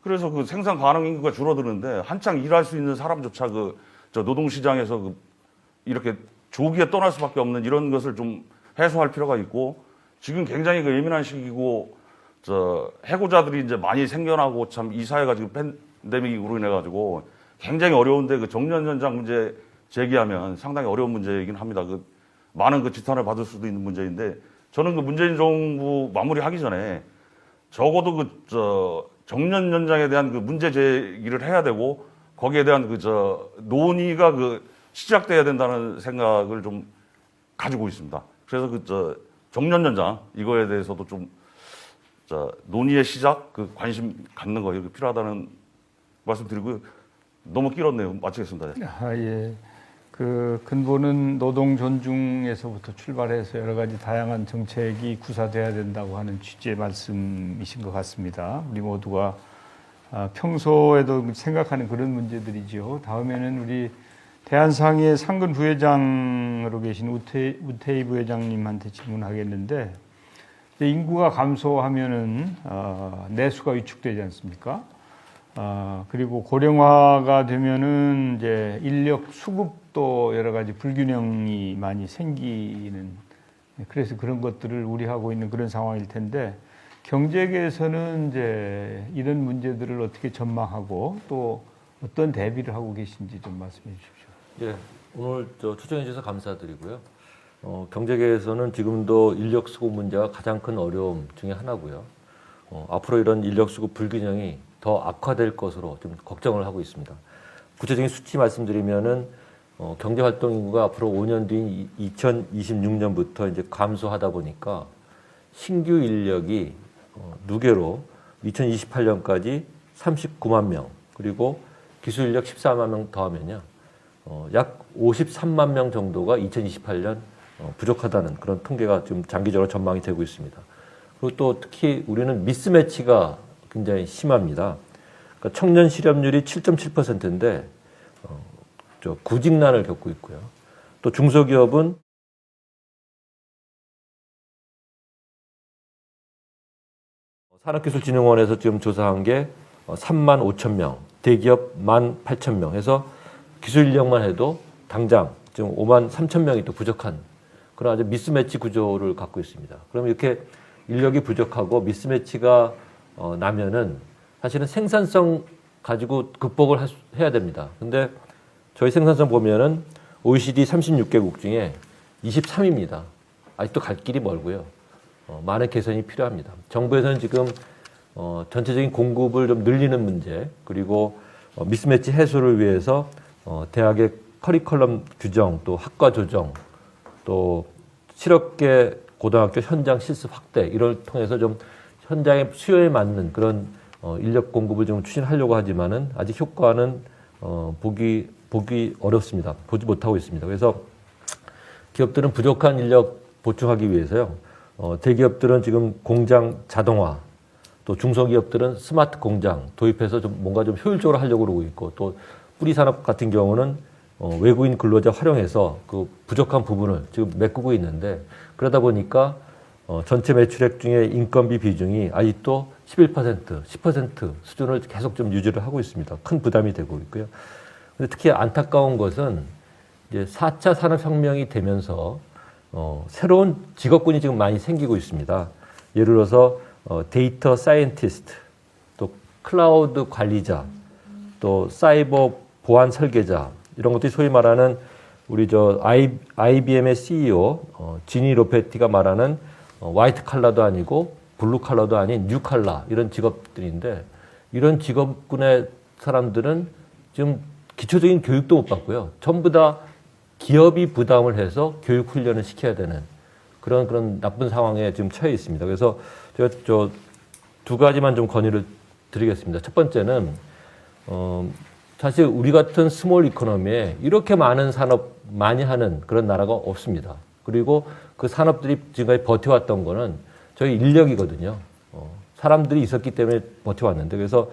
C: 그래서 생산 가능 인구가 줄어드는데 한창 일할 수 있는 사람조차 노동시장에서 이렇게 조기에 떠날 수밖에 없는 이런 것을 좀 해소할 필요가 있고 지금 굉장히 예민한 시기고 해고자들이 이제 많이 생겨나고 참 이 사회가 지금 팬데믹으로 인해 가지고 굉장히 어려운데 정년 연장 문제 제기하면 상당히 어려운 문제이긴 합니다. 많은 지탄을 받을 수도 있는 문제인데 저는 문재인 정부 마무리하기 전에 적어도 정년 연장에 대한 문제 제기를 해야 되고 거기에 대한 논의가 시작돼야 된다는 생각을 좀 가지고 있습니다. 그래서 정년 연장 이거에 대해서도 좀 논의의 시작 관심 갖는 거 이렇게 필요하다는 말씀드리고요. 너무 길었네요. 마치겠습니다.
E: 예. 근본은 노동 존중에서부터 출발해서 여러 가지 다양한 정책이 구사돼야 된다고 하는 취지의 말씀이신 것 같습니다. 우리 모두가 평소에도 생각하는 그런 문제들이죠. 다음에는 우리 대한상의 상근 부회장으로 계신 우태희 부회장님한테 질문하겠는데 인구가 감소하면은 내수가 위축되지 않습니까? 그리고 고령화가 되면은 이제 인력 수급도 여러 가지 불균형이 많이 생기는 그래서 그런 것들을 우려하고 있는 그런 상황일 텐데 경제계에서는 이제 이런 문제들을 어떻게 전망하고 또 어떤 대비를 하고 계신지 좀 말씀해 주십시오.
D: 예, 오늘 초청해 주셔서 감사드리고요. 경제계에서는 지금도 인력 수급 문제가 가장 큰 어려움 중에 하나고요. 앞으로 이런 인력 수급 불균형이 더 악화될 것으로 좀 걱정을 하고 있습니다. 구체적인 수치 말씀드리면은 경제활동 인구가 앞으로 5년 뒤인 2026년부터 이제 감소하다 보니까 신규 인력이 누계로 2028년까지 39만 명, 그리고 기술 인력 14만 명 더하면요, 약 53만 명 정도가 2028년 부족하다는 그런 통계가 지금 장기적으로 전망이 되고 있습니다. 그리고 또 특히 우리는 미스매치가 굉장히 심합니다. 그러니까 청년 실업률이 7.7%인데 구직난을 겪고 있고요. 또 중소기업은 산업기술진흥원에서 지금 조사한 게 3만 5천 명, 대기업 1만 8천 명 해서 기술 인력만 해도 당장 지금 5만 3천 명이 또 부족한 그런 아주 미스매치 구조를 갖고 있습니다. 그러면 이렇게 인력이 부족하고 미스매치가 나면은 사실은 생산성 가지고 극복을 해야 됩니다. 근데 저희 생산성 보면은 OECD 36개국 중에 23위입니다. 아직도 갈 길이 멀고요. 많은 개선이 필요합니다. 정부에서는 지금 전체적인 공급을 좀 늘리는 문제, 그리고 미스매치 해소를 위해서 대학의 커리큘럼 규정, 또 학과 조정, 또 실업계 고등학교 현장 실습 확대 이를 통해서 좀 현장의 수요에 맞는 그런 인력 공급을 좀 추진하려고 하지만은 아직 효과는 보기 어렵습니다. 보지 못하고 있습니다. 그래서 기업들은 부족한 인력 보충하기 위해서요. 대기업들은 지금 공장 자동화, 또 중소기업들은 스마트 공장 도입해서 좀 뭔가 좀 효율적으로 하려고 그러고 있고, 또 뿌리 산업 같은 경우는 외국인 근로자 활용해서 그 부족한 부분을 지금 메꾸고 있는데, 그러다 보니까 전체 매출액 중에 인건비 비중이 아직도 11%, 10% 수준을 계속 좀 유지를 하고 있습니다. 큰 부담이 되고 있고요. 근데 특히 안타까운 것은 이제 4차 산업혁명이 되면서 새로운 직업군이 지금 많이 생기고 있습니다. 예를 들어서 데이터 사이언티스트, 또 클라우드 관리자, 또 사이버 보안 설계자, 이런 것들이 소위 말하는 우리 IBM의 CEO 지니 로페티가 말하는 화이트 칼라도 아니고 블루 칼라도 아닌 뉴 칼라, 이런 직업들인데, 이런 직업군의 사람들은 지금 기초적인 교육도 못 받고요. 전부 다 기업이 부담을 해서 교육 훈련을 시켜야 되는 그런 나쁜 상황에 지금 처해 있습니다. 그래서 제가 두 가지만 좀 건의를 드리겠습니다. 첫 번째는 사실 우리 같은 스몰 이코노미에 이렇게 많은 산업 많이 하는 그런 나라가 없습니다. 그리고 그 산업들이 지금까지 버텨왔던 거는 저희 인력이거든요. 사람들이 있었기 때문에 버텨왔는데, 그래서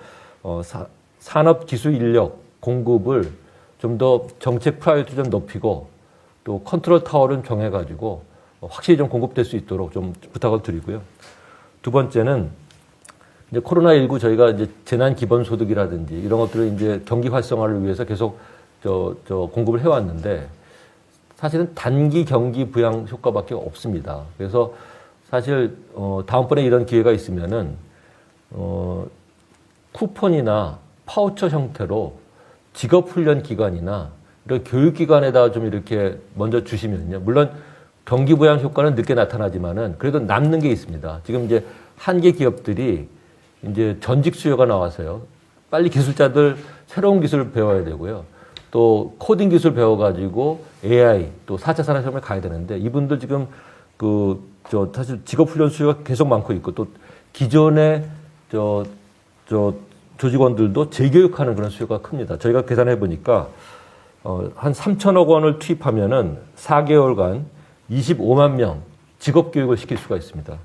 D: 산업 기술 인력 공급을 좀 더 정책 프라이어티 좀 높이고, 또 컨트롤 타워를 정해가지고 확실히 좀 공급될 수 있도록 좀 부탁을 드리고요. 두 번째는 이제 코로나19 저희가 이제 재난 기본소득이라든지 이런 것들을 이제 경기 활성화를 위해서 계속 공급을 해왔는데, 사실은 단기 경기 부양 효과밖에 없습니다. 그래서 사실 다음번에 이런 기회가 있으면은 쿠폰이나 파우처 형태로 직업훈련 기관이나 이런 교육기관에다 좀 이렇게 먼저 주시면요. 물론 경기 부양 효과는 늦게 나타나지만은 그래도 남는 게 있습니다. 지금 이제 한계 기업들이 이제 전직 수요가 나와서요. 빨리 기술자들 새로운 기술을 배워야 되고요. 또 코딩 기술 배워가지고 AI 또 4차 산업혁명에 가야 되는데, 이분들 지금 사실 직업훈련 수요가 계속 많고 있고, 또 기존의 조직원들도 재교육하는 그런 수요가 큽니다. 저희가 계산해 보니까 한 3천억 원을 투입하면은 4개월간 25만 명 직업 교육을 시킬 수가 있습니다.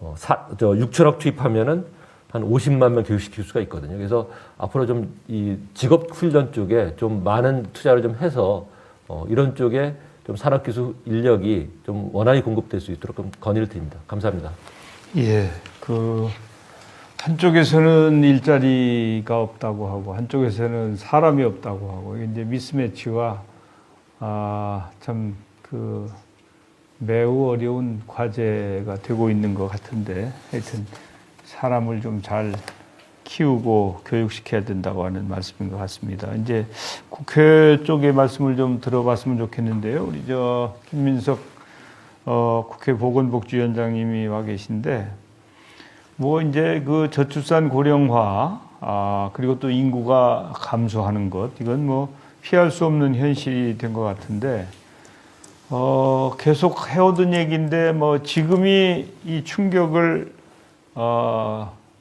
D: 6천억 투입하면은 한 50만 명 교육시킬 수가 있거든요. 그래서 앞으로 좀 이 직업 훈련 쪽에 좀 많은 투자를 좀 해서 이런 쪽에 좀 산업기술 인력이 좀 원활히 공급될 수 있도록 좀 건의를 드립니다. 감사합니다.
E: 예, 한쪽에서는 일자리가 없다고 하고 한쪽에서는 사람이 없다고 하고, 이제 미스매치와 참 매우 어려운 과제가 되고 있는 것 같은데, 하여튼 사람을 좀 잘 키우고 교육시켜야 된다고 하는 말씀인 것 같습니다. 이제 국회 쪽의 말씀을 좀 들어봤으면 좋겠는데요. 우리 김민석 국회 보건복지위원장님이 와 계신데, 이제 저출산 고령화 그리고 또 인구가 감소하는 것, 이건 뭐 피할 수 없는 현실이 된 것 같은데, 계속 해오던 얘기인데, 뭐 지금이 이 충격을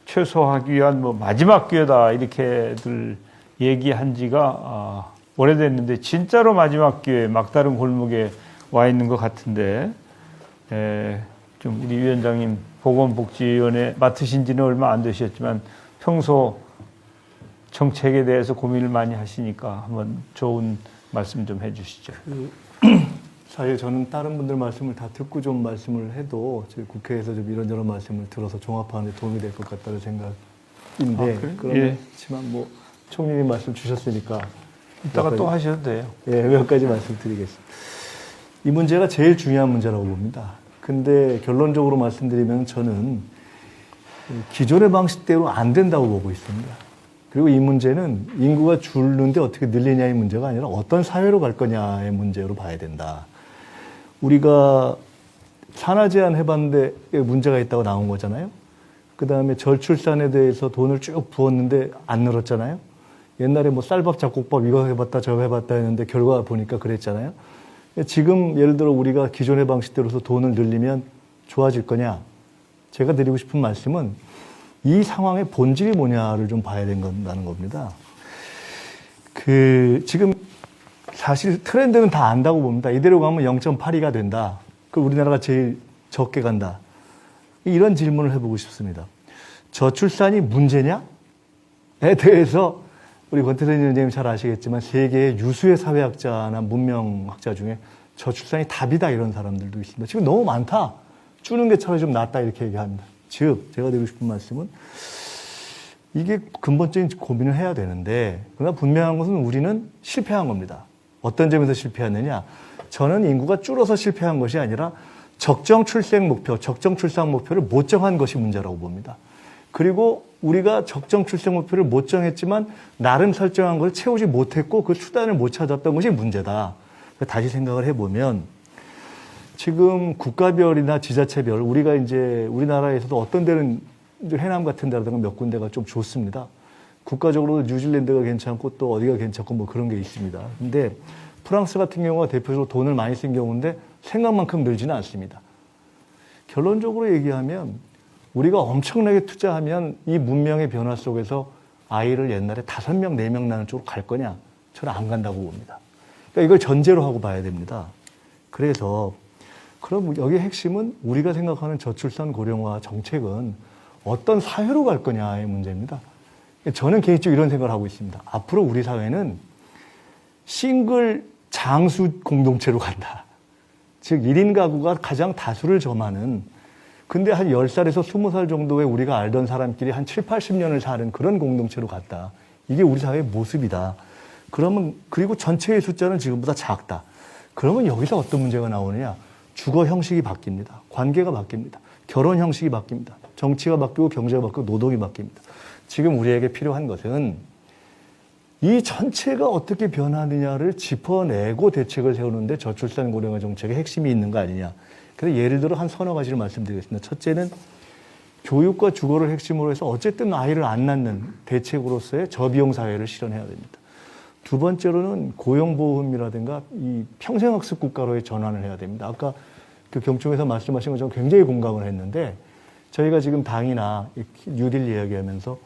E: 최소화하기 위한 뭐 마지막 기회다 이렇게들 얘기한 지가 오래됐는데, 진짜로 마지막 기회, 막다른 골목에 와 있는 것 같은데, 좀 우리 위원장님 보건복지위원회 맡으신 지는 얼마 안 되셨지만 평소 정책에 대해서 고민을 많이 하시니까 한번 좋은 말씀 좀 해주시죠.
F: 사실 저는 다른 분들 말씀을 다 듣고 좀 말씀을 해도 저희 국회에서 좀 이런저런 말씀을 들어서 종합하는 데 도움이 될 것 같다는 생각인데,
E: 예.
F: 그렇지만 뭐 총리님 말씀 주셨으니까
E: 이따가 또 하셔도 돼요.
F: 예, 몇 가지 말씀드리겠습니다. 이 문제가 제일 중요한 문제라고 봅니다. 근데 결론적으로 말씀드리면 저는 기존의 방식대로 안 된다고 보고 있습니다. 그리고 이 문제는 인구가 줄는데 어떻게 늘리냐의 문제가 아니라 어떤 사회로 갈 거냐의 문제로 봐야 된다. 우리가 산하 제한 해봤는데 문제가 있다고 나온 거잖아요. 그 다음에 저출산에 대해서 돈을 쭉 부었는데 안 늘었잖아요. 옛날에 뭐 쌀밥 잡곡밥 이거 해봤다 저거 해봤다 했는데 결과 보니까 그랬잖아요. 지금 예를 들어 우리가 기존의 방식대로서 돈을 늘리면 좋아질 거냐? 제가 드리고 싶은 말씀은 이 상황의 본질이 뭐냐를 좀 봐야 된다는 겁니다. 지금 사실 트렌드는 다 안다고 봅니다. 이대로 가면 0.82가 된다. 그럼 우리나라가 제일 적게 간다. 이런 질문을 해보고 싶습니다. 저출산이 문제냐에 대해서 우리 권태선 위원장님 잘 아시겠지만 세계의 유수의 사회학자나 문명학자 중에 저출산이 답이다 이런 사람들도 있습니다. 지금 너무 많다. 주는 게 차라리 좀 낫다 이렇게 얘기합니다. 즉 제가 드리고 싶은 말씀은 이게 근본적인 고민을 해야 되는데, 그러나 분명한 것은 우리는 실패한 겁니다. 어떤 점에서 실패했느냐? 저는 인구가 줄어서 실패한 것이 아니라 적정 출생 목표, 적정 출산 목표를 못 정한 것이 문제라고 봅니다. 그리고 우리가 적정 출생 목표를 못 정했지만 나름 설정한 걸 채우지 못했고 그 수단을 못 찾았던 것이 문제다. 다시 생각을 해보면 지금 국가별이나 지자체별, 우리가 이제 우리나라에서도 어떤 데는 해남 같은 데라든가 몇 군데가 좀 좋습니다. 국가적으로 뉴질랜드가 괜찮고 또 어디가 괜찮고 뭐 그런 게 있습니다. 근데 프랑스 같은 경우가 대표적으로 돈을 많이 쓴 경우인데 생각만큼 늘지는 않습니다. 결론적으로 얘기하면 우리가 엄청나게 투자하면 이 문명의 변화 속에서 아이를 옛날에 5명, 4명 낳는 쪽으로 갈 거냐? 저는 안 간다고 봅니다. 그러니까 이걸 전제로 하고 봐야 됩니다. 그래서 그럼 여기의 핵심은 우리가 생각하는 저출산 고령화 정책은 어떤 사회로 갈 거냐의 문제입니다. 저는 개인적으로 이런 생각을 하고 있습니다. 앞으로 우리 사회는 싱글 장수 공동체로 간다. 즉 1인 가구가 가장 다수를 점하는, 근데 한 10살에서 20살 정도의 우리가 알던 사람끼리 한 7, 80년을 사는 그런 공동체로 갔다. 이게 우리 사회의 모습이다. 그러면, 그리고 전체의 숫자는 지금보다 작다. 그러면 여기서 어떤 문제가 나오느냐? 주거 형식이 바뀝니다. 관계가 바뀝니다. 결혼 형식이 바뀝니다. 정치가 바뀌고 경제가 바뀌고 노동이 바뀝니다. 지금 우리에게 필요한 것은 이 전체가 어떻게 변하느냐를 짚어내고 대책을 세우는데 저출산 고령화 정책의 핵심이 있는 거 아니냐. 그래서 예를 들어 한 서너 가지를 말씀드리겠습니다. 첫째는 교육과 주거를 핵심으로 해서 어쨌든 아이를 안 낳는 대책으로서의 저비용 사회를 실현해야 됩니다. 두 번째로는 고용보험이라든가 이 평생학습 국가로의 전환을 해야 됩니다. 아까 그 경총에서 말씀하신 것처럼 굉장히 공감을 했는데 저희가 지금 당이나 뉴딜 이야기하면서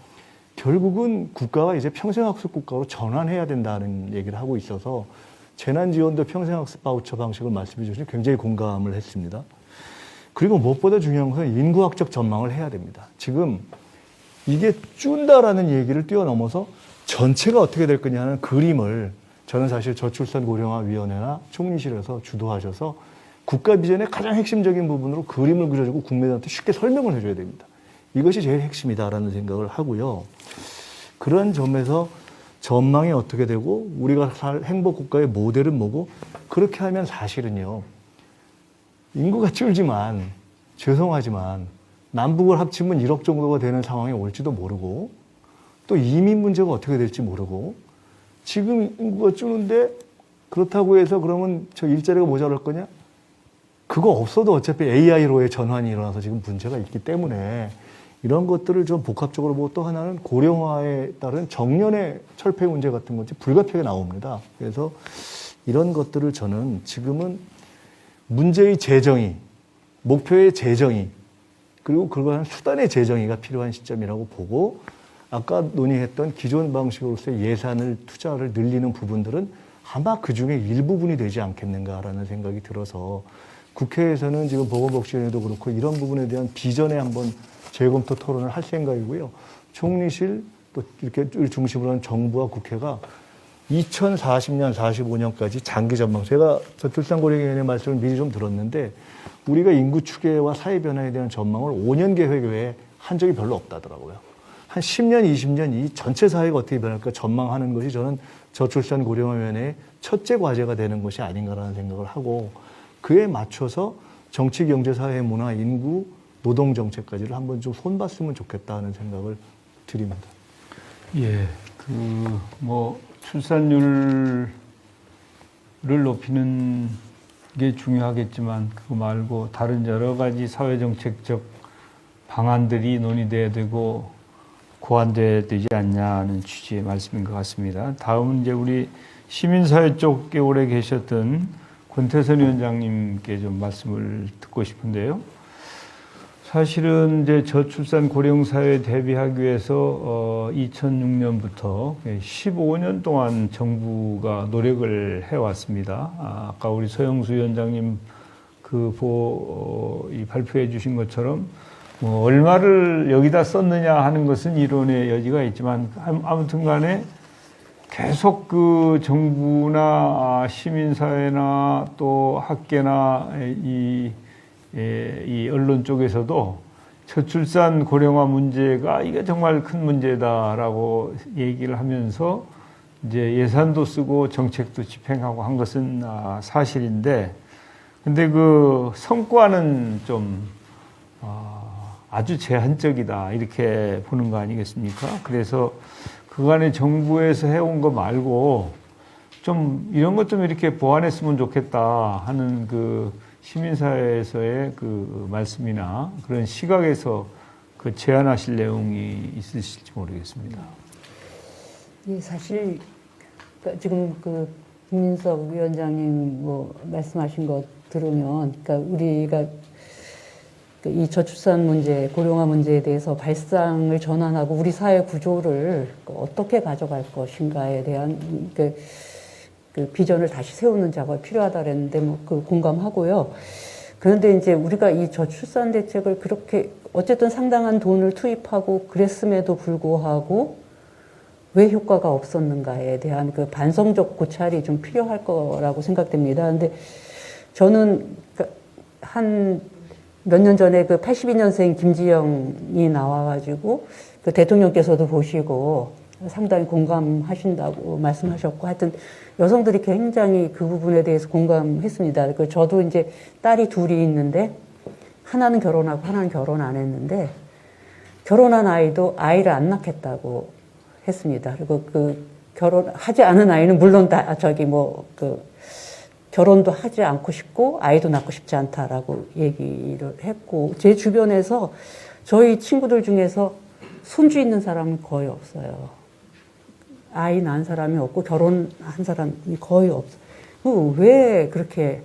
F: 결국은 국가가 이제 평생학습 국가로 전환해야 된다는 얘기를 하고 있어서 재난지원도 평생학습 바우처 방식을 말씀해 주시니 굉장히 공감을 했습니다. 그리고 무엇보다 중요한 것은 인구학적 전망을 해야 됩니다. 지금 이게 준다라는 얘기를 뛰어넘어서 전체가 어떻게 될 거냐 하는 그림을 저는 사실 저출산 고령화위원회나 총리실에서 주도하셔서 국가 비전의 가장 핵심적인 부분으로 그림을 그려주고 국민들한테 쉽게 설명을 해줘야 됩니다. 이것이 제일 핵심이다라는 생각을 하고요. 그런 점에서 전망이 어떻게 되고 우리가 살 행복국가의 모델은 뭐고, 그렇게 하면 사실은요. 인구가 줄지만 죄송하지만 남북을 합치면 1억 정도가 되는 상황이 올지도 모르고 또 이민 문제가 어떻게 될지 모르고, 지금 인구가 줄는데 그렇다고 해서 그러면 저 일자리가 모자랄 거냐? 그거 없어도 어차피 AI로의 전환이 일어나서 지금 문제가 있기 때문에 이런 것들을 좀 복합적으로 보고 또 하나는 고령화에 따른 정년의 철폐 문제 같은 것이 불가피하게 나옵니다. 그래서 이런 것들을 저는 지금은 문제의 재정의, 목표의 재정의, 그리고 그거한 수단의 재정의가 필요한 시점이라고 보고 아까 논의했던 기존 방식으로서의 예산을 투자를 늘리는 부분들은 아마 그중에 일부분이 되지 않겠는가라는 생각이 들어서 국회에서는 지금 보건복지위원회도 그렇고 이런 부분에 대한 비전에 한번 재검토 토론을 할 생각이고요. 총리실 또 이렇게 중심으로 하는 정부와 국회가 2040년, 45년까지 장기 전망. 제가 저출산고령위원회 말씀을 미리 좀 들었는데 우리가 인구 추계와 사회 변화에 대한 전망을 5년 계획 외에 한 적이 별로 없다더라고요. 한 10년, 20년 이 전체 사회가 어떻게 변할까 전망하는 것이 저는 저출산고령위원회의 첫째 과제가 되는 것이 아닌가라는 생각을 하고 그에 맞춰서 정치, 경제, 사회, 문화, 인구, 노동 정책까지를 한번 좀 손봤으면 좋겠다는 생각을 드립니다.
E: 예, 출산율을 높이는 게 중요하겠지만 그거 말고 다른 여러 가지 사회정책적 방안들이 논의돼야 되고 고안돼야 되지 않냐는 취지의 말씀인 것 같습니다. 다음은 이제 우리 시민사회 쪽에 오래 계셨던 권태선 위원장님께 좀 말씀을 듣고 싶은데요. 사실은 이제 저출산 고령사회에 대비하기 위해서 2006년부터 15년 동안 정부가 노력을 해왔습니다. 아까 우리 서영수 위원장님 이 발표해 주신 것처럼 뭐 얼마를 여기다 썼느냐 하는 것은 이론의 여지가 있지만 아무튼 간에 계속 그 정부나 시민사회나 또 학계나 이 언론 쪽에서도 저출산 고령화 문제가 이게 정말 큰 문제다라고 얘기를 하면서 이제 예산도 쓰고 정책도 집행하고 한 것은 사실인데, 근데 그 성과는 좀 아주 제한적이다 이렇게 보는 거 아니겠습니까? 그래서 그간에 정부에서 해온 거 말고 좀 이런 것 좀 이렇게 보완했으면 좋겠다 하는 그 시민사회에서의 그 말씀이나 그런 시각에서 그 제안하실 내용이 있으실지 모르겠습니다.
G: 예, 사실 지금 그 김민석 위원장님 말씀하신 거 들으면, 그러니까 우리가 이 저출산 문제, 고령화 문제에 대해서 발상을 전환하고 우리 사회 구조를 어떻게 가져갈 것인가에 대한 그 비전을 다시 세우는 작업이 필요하다 그랬는데 공감하고요. 그런데 이제 우리가 이 저출산 대책을 그렇게 어쨌든 상당한 돈을 투입하고 그랬음에도 불구하고 왜 효과가 없었는가에 대한 그 반성적 고찰이 좀 필요할 거라고 생각됩니다. 근데 저는 한 몇 년 전에 그 82년생 김지영이 나와가지고 그 대통령께서도 보시고 상당히 공감하신다고 말씀하셨고, 하여튼 여성들이 굉장히 그 부분에 대해서 공감했습니다. 저도 이제 딸이 둘이 있는데 하나는 결혼하고 하나는 결혼 안 했는데 결혼한 아이도 아이를 안 낳겠다고 했습니다. 그리고 그 결혼하지 않은 아이는 물론 결혼도 하지 않고 싶고 아이도 낳고 싶지 않다라고 얘기를 했고, 제 주변에서 저희 친구들 중에서 손주 있는 사람은 거의 없어요. 아이 낳은 사람이 없고 결혼한 사람이 거의 없어요. 왜 그렇게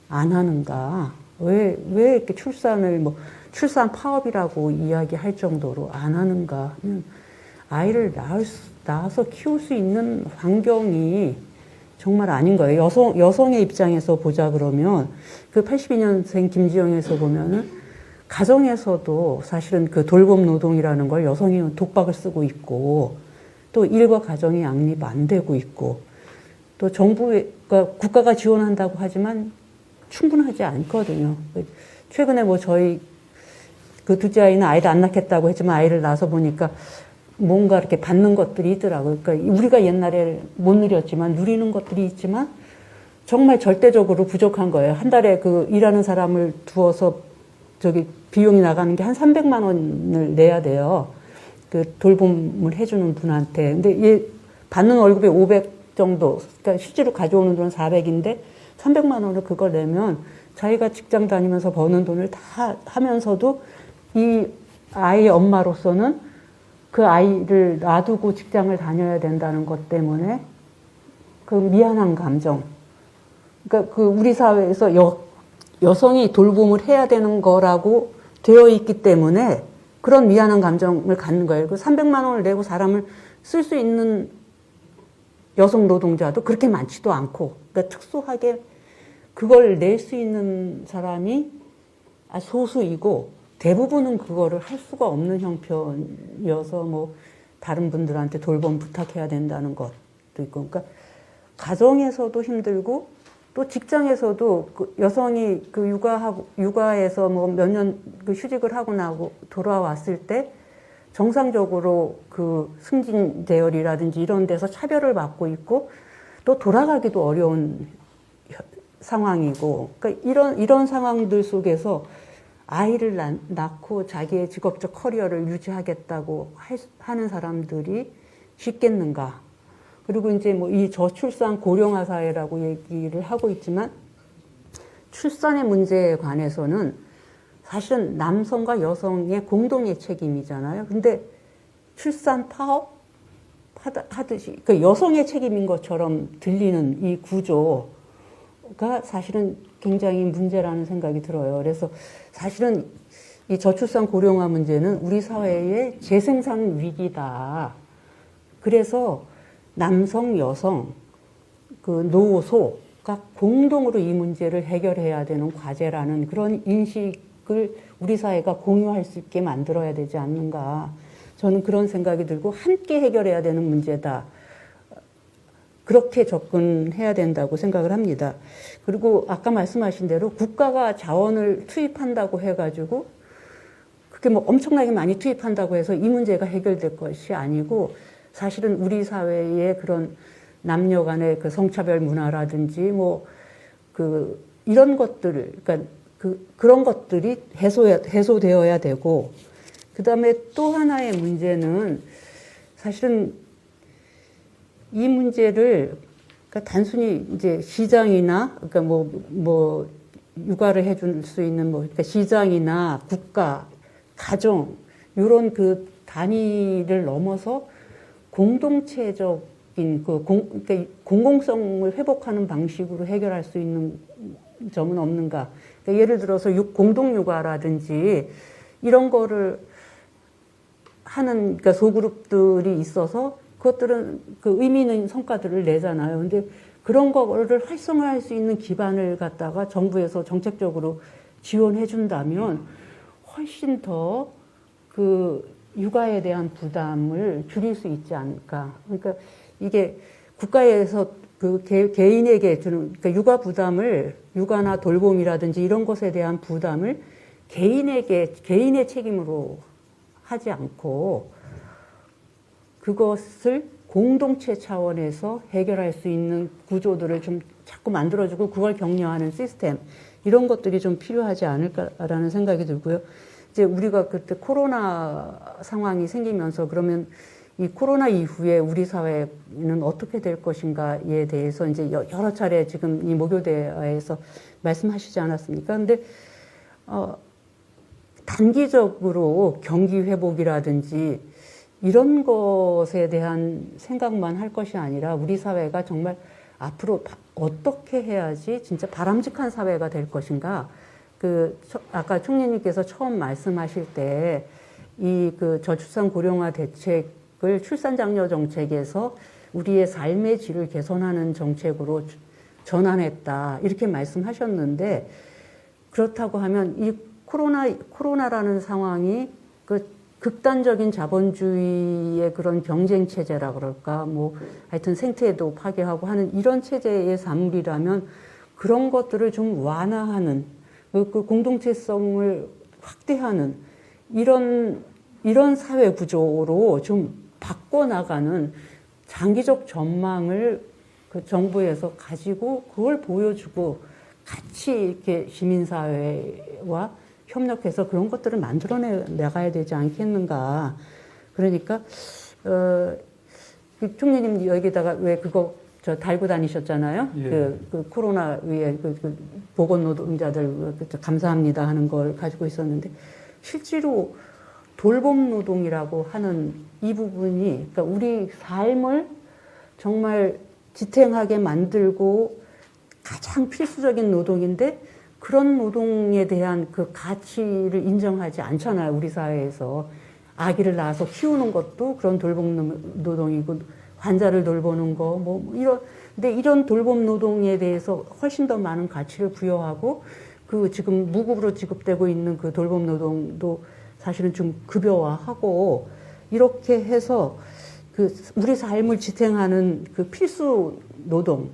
G: 안 하는가? 왜 이렇게 출산 파업이라고 이야기할 정도로 안 하는가 하면, 아이를 낳아서 키울 수 있는 환경이 정말 아닌 거예요. 여성의 입장에서 보자 그러면 그 82년생 김지영에서 보면은 가정에서도 사실은 그 돌봄 노동이라는 걸 여성이 독박을 쓰고 있고, 또 일과 가정이 양립 안 되고 있고, 또 국가가 지원한다고 하지만 충분하지 않거든요. 최근에 저희 그 둘째 아이는 아이를 안 낳겠다고 했지만 아이를 낳아서 보니까 뭔가 이렇게 받는 것들이 있더라고요. 그러니까 우리가 옛날에 못 누렸지만 누리는 것들이 있지만 정말 절대적으로 부족한 거예요. 한 달에 그 일하는 사람을 두어서 비용이 나가는 게 한 300만 원을 내야 돼요. 그 돌봄을 해주는 분한테. 근데 얘 받는 월급이 500 정도, 그러니까 실제로 가져오는 돈은 400인데 300만 원을 그걸 내면 자기가 직장 다니면서 버는 돈을 다 하면서도 이 아이의 엄마로서는 그 아이를 놔두고 직장을 다녀야 된다는 것 때문에 그 미안한 감정. 그러니까 그 우리 사회에서 여성이 돌봄을 해야 되는 거라고 되어 있기 때문에 그런 미안한 감정을 갖는 거예요. 그 300만 원을 내고 사람을 쓸 수 있는 여성 노동자도 그렇게 많지도 않고, 그러니까 특수하게 그걸 낼 수 있는 사람이 소수이고 대부분은 그거를 할 수가 없는 형편이어서 뭐 다른 분들한테 돌봄 부탁해야 된다는 것도 있고, 그러니까 가정에서도 힘들고 또 직장에서도 그 여성이 그 육아에서 뭐 몇 년 그 휴직을 하고 나고 돌아왔을 때 정상적으로 그 승진 대열이라든지 이런 데서 차별을 받고 있고 또 돌아가기도 어려운 상황이고, 그러니까 이런 상황들 속에서 아이를 낳고 자기의 직업적 커리어를 유지하겠다고 하는 사람들이 쉽겠는가? 그리고 이제 뭐 이 저출산 고령화 사회라고 얘기를 하고 있지만 출산의 문제에 관해서는 사실은 남성과 여성의 공동의 책임이잖아요. 근데 출산 파업 하듯이 그 여성의 책임인 것처럼 들리는 이 구조가 사실은 굉장히 문제라는 생각이 들어요. 그래서 사실은 이 저출산 고령화 문제는 우리 사회의 재생산 위기다. 그래서 남성, 여성, 그 노소가 공동으로 이 문제를 해결해야 되는 과제라는 그런 인식을 우리 사회가 공유할 수 있게 만들어야 되지 않는가. 저는 그런 생각이 들고 함께 해결해야 되는 문제다. 그렇게 접근해야 된다고 생각을 합니다. 그리고 아까 말씀하신 대로 국가가 자원을 투입한다고 해가지고 그게 뭐 엄청나게 많이 투입한다고 해서 이 문제가 해결될 것이 아니고 사실은 우리 사회의 그런 남녀 간의 그 성차별 문화라든지 뭐 그 이런 것들을 그러니까 그런 것들이 해소되어야 되고, 그다음에 또 하나의 문제는 사실은 이 문제를 그러니까 단순히 이제 시장이나 그러니까 뭐 육아를 해줄 수 있는 뭐 그러니까 시장이나 국가, 가정 이런 그 단위를 넘어서 공동체적인 그러니까 공공성을 회복하는 방식으로 해결할 수 있는 점은 없는가? 그러니까 예를 들어서 공동육아라든지 이런 거를 하는 그러니까 소그룹들이 있어서 그것들은 그 의미 있는 성과들을 내잖아요. 근데 그런 거를 활성화할 수 있는 기반을 갖다가 정부에서 정책적으로 지원해 준다면 훨씬 더 그 육아에 대한 부담을 줄일 수 있지 않을까. 그러니까 이게 국가에서 그 개인에게 주는 그러니까 육아 부담을 육아나 돌봄이라든지 이런 것에 대한 부담을 개인의 책임으로 하지 않고 그것을 공동체 차원에서 해결할 수 있는 구조들을 좀 자꾸 만들어주고 그걸 격려하는 시스템 이런 것들이 좀 필요하지 않을까라는 생각이 들고요. 이제 우리가 그때 코로나 상황이 생기면서 그러면 이 코로나 이후에 우리 사회는 어떻게 될 것인가에 대해서 이제 여러 차례 지금 이 모교대에서 말씀하시지 않았습니까? 근데 단기적으로 경기 회복이라든지 이런 것에 대한 생각만 할 것이 아니라 우리 사회가 정말 앞으로 어떻게 해야지 진짜 바람직한 사회가 될 것인가. 아까 총리님께서 처음 말씀하실 때 이 그 저출산 고령화 대책을 출산장려 정책에서 우리의 삶의 질을 개선하는 정책으로 전환했다. 이렇게 말씀하셨는데 그렇다고 하면 이 코로나라는 상황이 그 극단적인 자본주의의 그런 경쟁 체제라 그럴까, 뭐 하여튼 생태도 파괴하고 하는 이런 체제의 산물이라면 그런 것들을 좀 완화하는 그 공동체성을 확대하는 이런 사회 구조로 좀 바꿔나가는 장기적 전망을 그 정부에서 가지고 그걸 보여주고 같이 이렇게 시민사회와 협력해서 그런 것들을 만들어내 나가야 되지 않겠는가. 그러니까 총리님 여기다가 왜 그거 달고 다니셨잖아요.
E: 예.
G: 그 코로나 위에 그 보건 노동자들 감사합니다 하는 걸 가지고 있었는데 실제로 돌봄 노동이라고 하는 이 부분이, 그러니까 우리 삶을 정말 지탱하게 만들고 가장 필수적인 노동인데 그런 노동에 대한 그 가치를 인정하지 않잖아요, 우리 사회에서. 아기를 낳아서 키우는 것도 그런 돌봄 노동이고, 환자를 돌보는 거, 근데 이런 돌봄 노동에 대해서 훨씬 더 많은 가치를 부여하고, 그 지금 무급으로 지급되고 있는 그 돌봄 노동도 사실은 좀 급여화하고, 이렇게 해서 그 우리 삶을 지탱하는 그 필수 노동을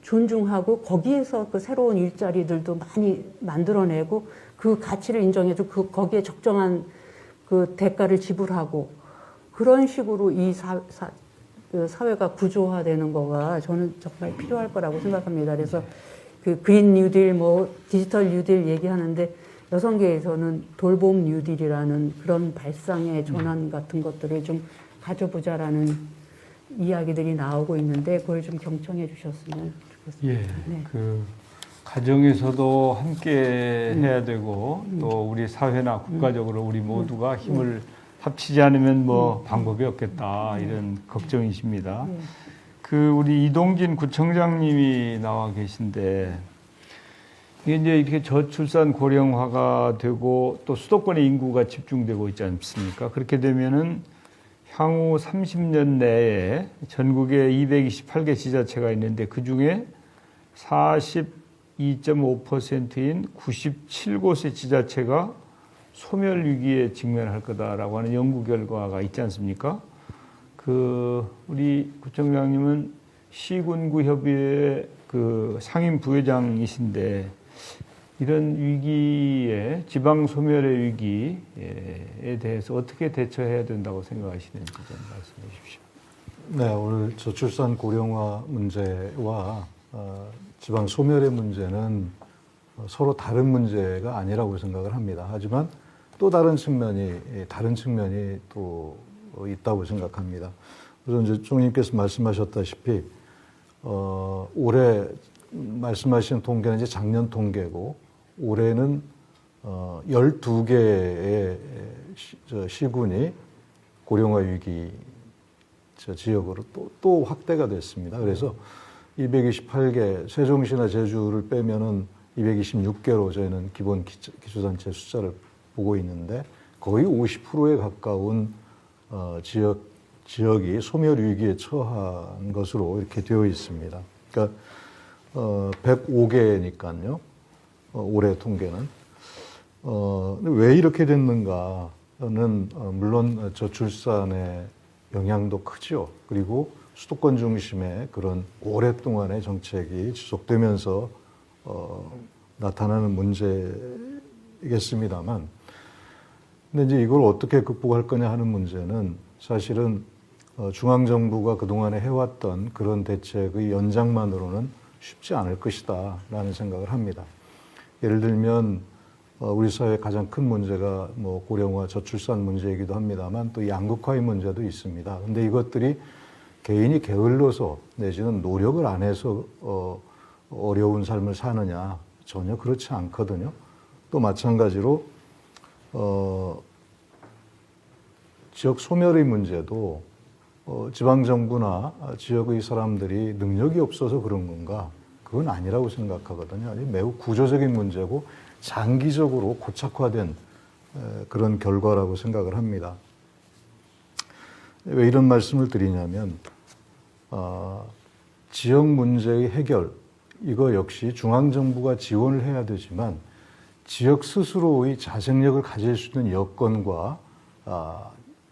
G: 존중하고, 거기에서 그 새로운 일자리들도 많이 만들어내고, 그 가치를 인정해주고, 거기에 적정한 그 대가를 지불하고, 그런 식으로 이 그 사회가 구조화되는 거가 저는 정말 필요할 거라고 생각합니다. 그래서 그 그린 뉴딜, 디지털 뉴딜 얘기하는데, 여성계에서는 돌봄 뉴딜이라는 그런 발상의 전환 같은 것들을 좀 가져보자라는 이야기들이 나오고 있는데, 그걸 좀 경청해 주셨으면 좋겠습니다.
E: 예,
G: 네.
E: 그 가정에서도 함께 해야 되고 또 우리 사회나 국가적으로 우리 모두가 힘을 합치지 않으면 방법이 없겠다, 이런 걱정이십니다. 그 우리 이동진 구청장님이 나와 계신데, 이게 이제 이렇게 저출산 고령화가 되고 또 수도권의 인구가 집중되고 있지 않습니까? 그렇게 되면은 향후 30년 내에 전국에 228개 지자체가 있는데, 그 중에 42.5%인 97곳의 지자체가 소멸 위기에 직면할 거다라고 하는 연구 결과가 있지 않습니까? 그 우리 구청장님은 시군구협의회 그 상임 부회장이신데, 이런 위기에, 지방 소멸의 위기에 대해서 어떻게 대처해야 된다고 생각하시는지 좀 말씀해 주십시오.
B: 네, 오늘 저출산 고령화 문제와 지방 소멸의 문제는 서로 다른 문제가 아니라고 생각을 합니다. 하지만 또 다른 측면이 또 있다고 생각합니다. 그래서 이제 총리님께서 말씀하셨다시피 올해 말씀하신 통계는 이제 작년 통계고, 올해는 12개의 시군이 고령화 위기 지역으로 또 확대가 됐습니다. 그래서 228개, 세종시나 제주를 빼면은 226개로 저희는 기본 기초단체 숫자를 보고 있는데, 거의 50%에 가까운 지역이 소멸 위기에 처한 것으로 이렇게 되어 있습니다. 그러니까 105개니까요. 올해 통계는. 왜 이렇게 됐는가는 물론 저출산의 영향도 크죠. 그리고 수도권 중심의 그런 오랫동안의 정책이 지속되면서 나타나는 문제이겠습니다만, 근데 이제 이걸 어떻게 극복할 거냐 하는 문제는 사실은 중앙정부가 그동안에 해왔던 그런 대책의 연장만으로는 쉽지 않을 것이다 라는 생각을 합니다. 예를 들면 우리 사회의 가장 큰 문제가 고령화, 저출산 문제이기도 합니다만, 또 양극화의 문제도 있습니다. 근데 이것들이 개인이 게을러서 내지는 노력을 안 해서 어려운 삶을 사느냐, 전혀 그렇지 않거든요. 또 마찬가지로 지역 소멸의 문제도 지방정부나 지역의 사람들이 능력이 없어서 그런 건가? 그건 아니라고 생각하거든요. 매우 구조적인 문제고 장기적으로 고착화된 그런 결과라고 생각을 합니다. 왜 이런 말씀을 드리냐면, 지역 문제의 해결, 이거 역시 중앙정부가 지원을 해야 되지만, 지역 스스로의 자생력을 가질 수 있는 여건과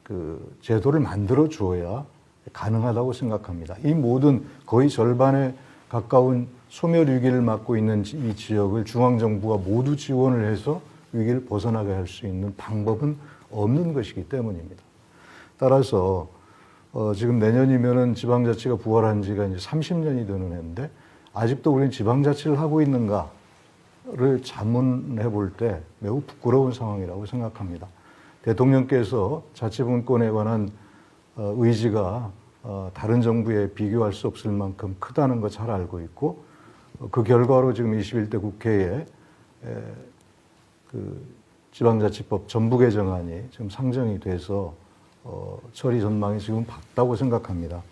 B: 그 제도를 만들어 주어야 가능하다고 생각합니다. 이 모든 거의 절반에 가까운 소멸 위기를 맞고 있는 이 지역을 중앙정부가 모두 지원을 해서 위기를 벗어나게 할 수 있는 방법은 없는 것이기 때문입니다. 따라서 지금 내년이면은 지방자치가 부활한 지가 이제 30년이 되는 해인데, 아직도 우리는 지방자치를 하고 있는가를 자문해 볼 때 매우 부끄러운 상황이라고 생각합니다. 대통령께서 자치분권에 관한 의지가 다른 정부에 비교할 수 없을 만큼 크다는 거 잘 알고 있고, 그 결과로 지금 21대 국회에 그
H: 지방자치법 전부 개정안이 지금 상정이 돼서 처리 전망이 지금 밝다고 생각합니다.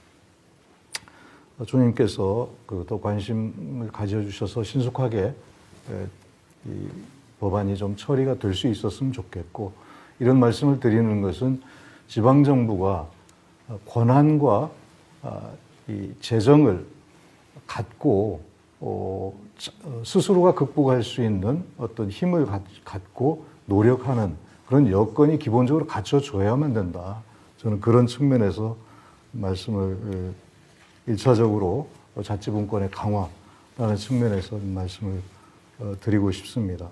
H: 주님께서 더 관심을 가져주셔서 신속하게 이 법안이 좀 처리가 될 수 있었으면 좋겠고, 이런 말씀을 드리는 것은 지방정부가 권한과 이 재정을 갖고 스스로가 극복할 수 있는 어떤 힘을 갖고 노력하는 그런 여건이 기본적으로 갖춰줘야만 된다. 저는 그런 측면에서 말씀을 1차적으로 자치분권의 강화라는 측면에서 말씀을 드리고 싶습니다.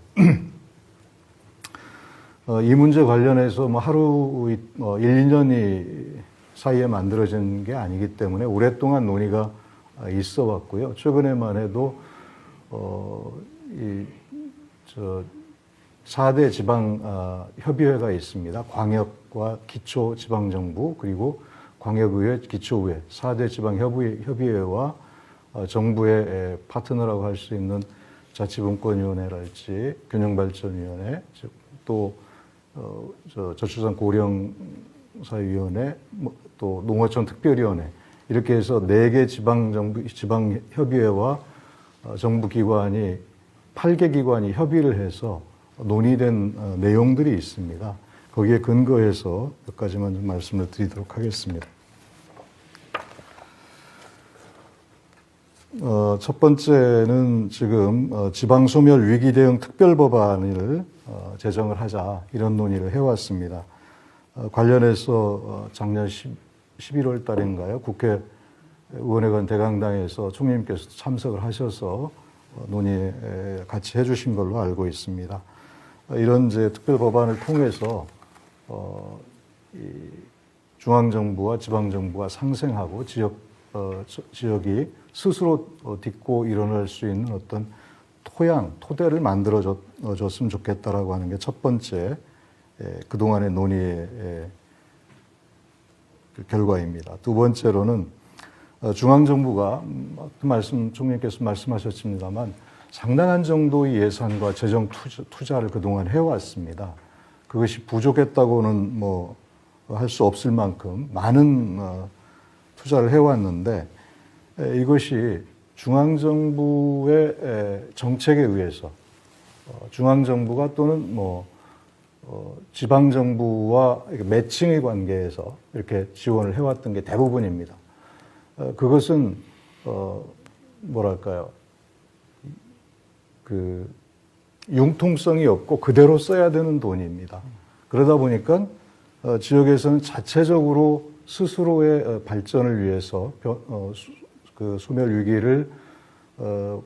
H: 이 문제 관련해서 뭐 하루 1, 2년이 사이에 만들어진 게 아니기 때문에 오랫동안 논의가 있어 왔고요. 최근에만 해도 4대 지방 협의회가 있습니다. 광역과 기초지방정부 그리고 광역의회, 기초의회, 4대 지방 협의회와 정부의 파트너라고 할 수 있는 자치분권위원회랄지 균형발전위원회, 또 저출산 고령사위원회, 또 농어촌 특별위원회, 이렇게 해서 4개 지방협의회와 정부기관이 8개 기관이 협의를 해서 논의된 내용들이 있습니다. 거기에 근거해서 몇 가지만 좀 말씀을 드리도록 하겠습니다. 첫 번째는 지금 지방소멸 위기 대응 특별법안을 제정을 하자, 이런 논의를 해왔습니다. 관련해서 작년 11월 달인가요? 국회의원회관 대강당에서 총리님께서 참석을 하셔서 논의에 같이 해주신 걸로 알고 있습니다. 이런 이제 특별법안을 통해서 이 중앙정부와 지방정부가 상생하고 지역이 스스로 딛고 일어날 수 있는 어떤 토대를 만들어줬으면 좋겠다라고 하는 게 첫 번째 그동안의 논의의 결과입니다. 두 번째로는 중앙정부가 총리님께서 말씀하셨습니다만 상당한 정도의 예산과 재정 투자를 그동안 해왔습니다. 그것이 부족했다고는 뭐 할 수 없을 만큼 많은 투자를 해왔는데, 이것이 중앙정부의 정책에 의해서 중앙정부가 또는 지방정부와 매칭의 관계에서 이렇게 지원을 해왔던 게 대부분입니다. 그것은 뭐랄까요, 융통성이 없고 그대로 써야 되는 돈입니다. 그러다 보니까 지역에서는 자체적으로 스스로의 발전을 위해서 소멸 위기를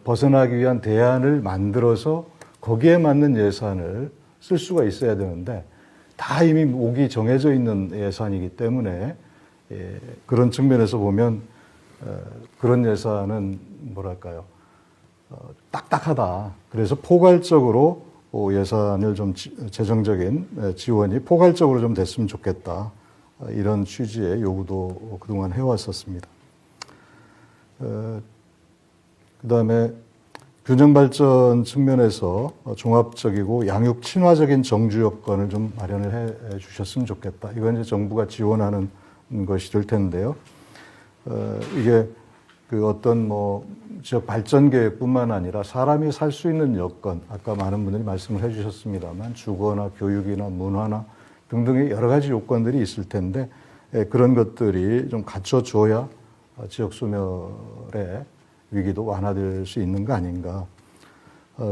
H: 벗어나기 위한 대안을 만들어서 거기에 맞는 예산을 쓸 수가 있어야 되는데, 다 이미 목이 정해져 있는 예산이기 때문에 그런 측면에서 보면 그런 예산은 뭐랄까요, 딱딱하다. 그래서 포괄적으로 예산을 좀 재정적인 지원이 포괄적으로 좀 됐으면 좋겠다. 이런 취지의 요구도 그동안 해왔었습니다. 그다음에 균형발전 측면에서 종합적이고 양육 친화적인 정주 여건을 좀 마련을 해 주셨으면 좋겠다. 이건 이제 정부가 지원하는 것이 될 텐데요. 이게 어떤 지역 발전 계획뿐만 아니라 사람이 살 수 있는 여건, 아까 많은 분들이 말씀을 해 주셨습니다만 주거나 교육이나 문화나 등등의 여러 가지 요건들이 있을 텐데, 그런 것들이 좀 갖춰줘야 지역 소멸의 위기도 완화될 수 있는 거 아닌가.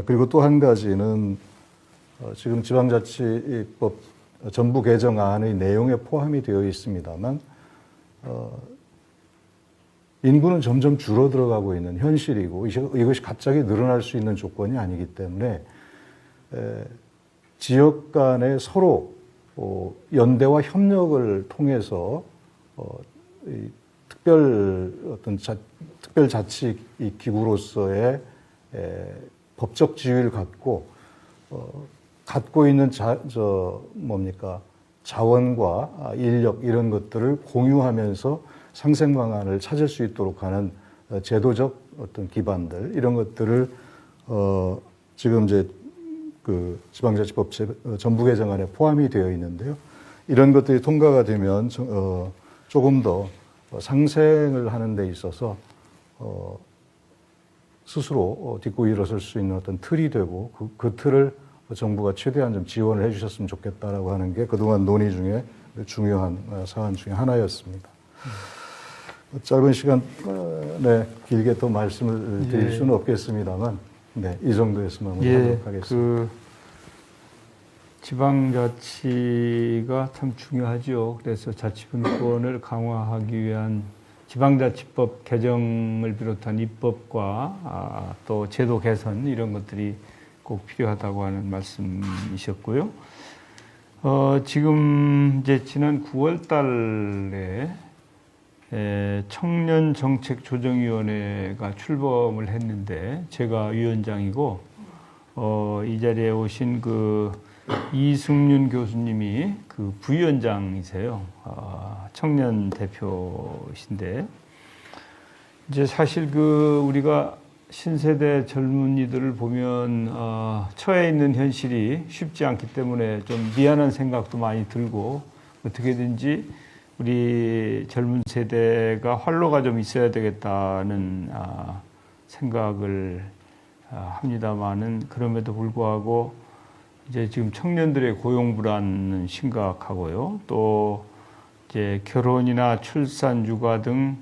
H: 그리고 또 한 가지는 지금 지방자치법 전부 개정안의 내용에 포함이 되어 있습니다만 인구는 점점 줄어들어가고 있는 현실이고, 이것이 갑자기 늘어날 수 있는 조건이 아니기 때문에 지역 간에 서로 연대와 협력을 통해서 특별자치 기구로서의 법적 지위를 갖고 있는 자원과 인력, 이런 것들을 공유하면서 상생 방안을 찾을 수 있도록 하는 제도적 어떤 기반들, 이런 것들을 지금 이제 그 지방자치법 전부 개정안에 포함이 되어 있는데요. 이런 것들이 통과가 되면 조금 더 상생을 하는 데 있어서 스스로 딛고 일어설 수 있는 어떤 틀이 되고 그 틀을 정부가 최대한 좀 지원을 해주셨으면 좋겠다라고 하는 게 그동안 논의 중에 중요한 사안 중에 하나였습니다. 짧은 시간에 길게 또 말씀을 드릴 수는 없겠습니다만, 네, 이 정도에서만 하도록 하겠습니다.
E: 그 지방자치가 참 중요하죠. 그래서 자치분권을 강화하기 위한 지방자치법 개정을 비롯한 입법과 또 제도 개선 이런 것들이 꼭 필요하다고 하는 말씀이셨고요. 지금 이제 지난 9월 달에 청년정책조정위원회가 출범을 했는데 제가 위원장이고 이 자리에 오신 그 이승윤 교수님이 그 부위원장이세요. 청년 대표신데 이제 사실 그 우리가 신세대 젊은이들을 보면 처해 있는 현실이 쉽지 않기 때문에 좀 미안한 생각도 많이 들고 어떻게든지 우리 젊은 세대가 활로가 좀 있어야 되겠다는 생각을 합니다만은 그럼에도 불구하고 이제 지금 청년들의 고용 불안은 심각하고요. 또 이제 결혼이나 출산, 육아 등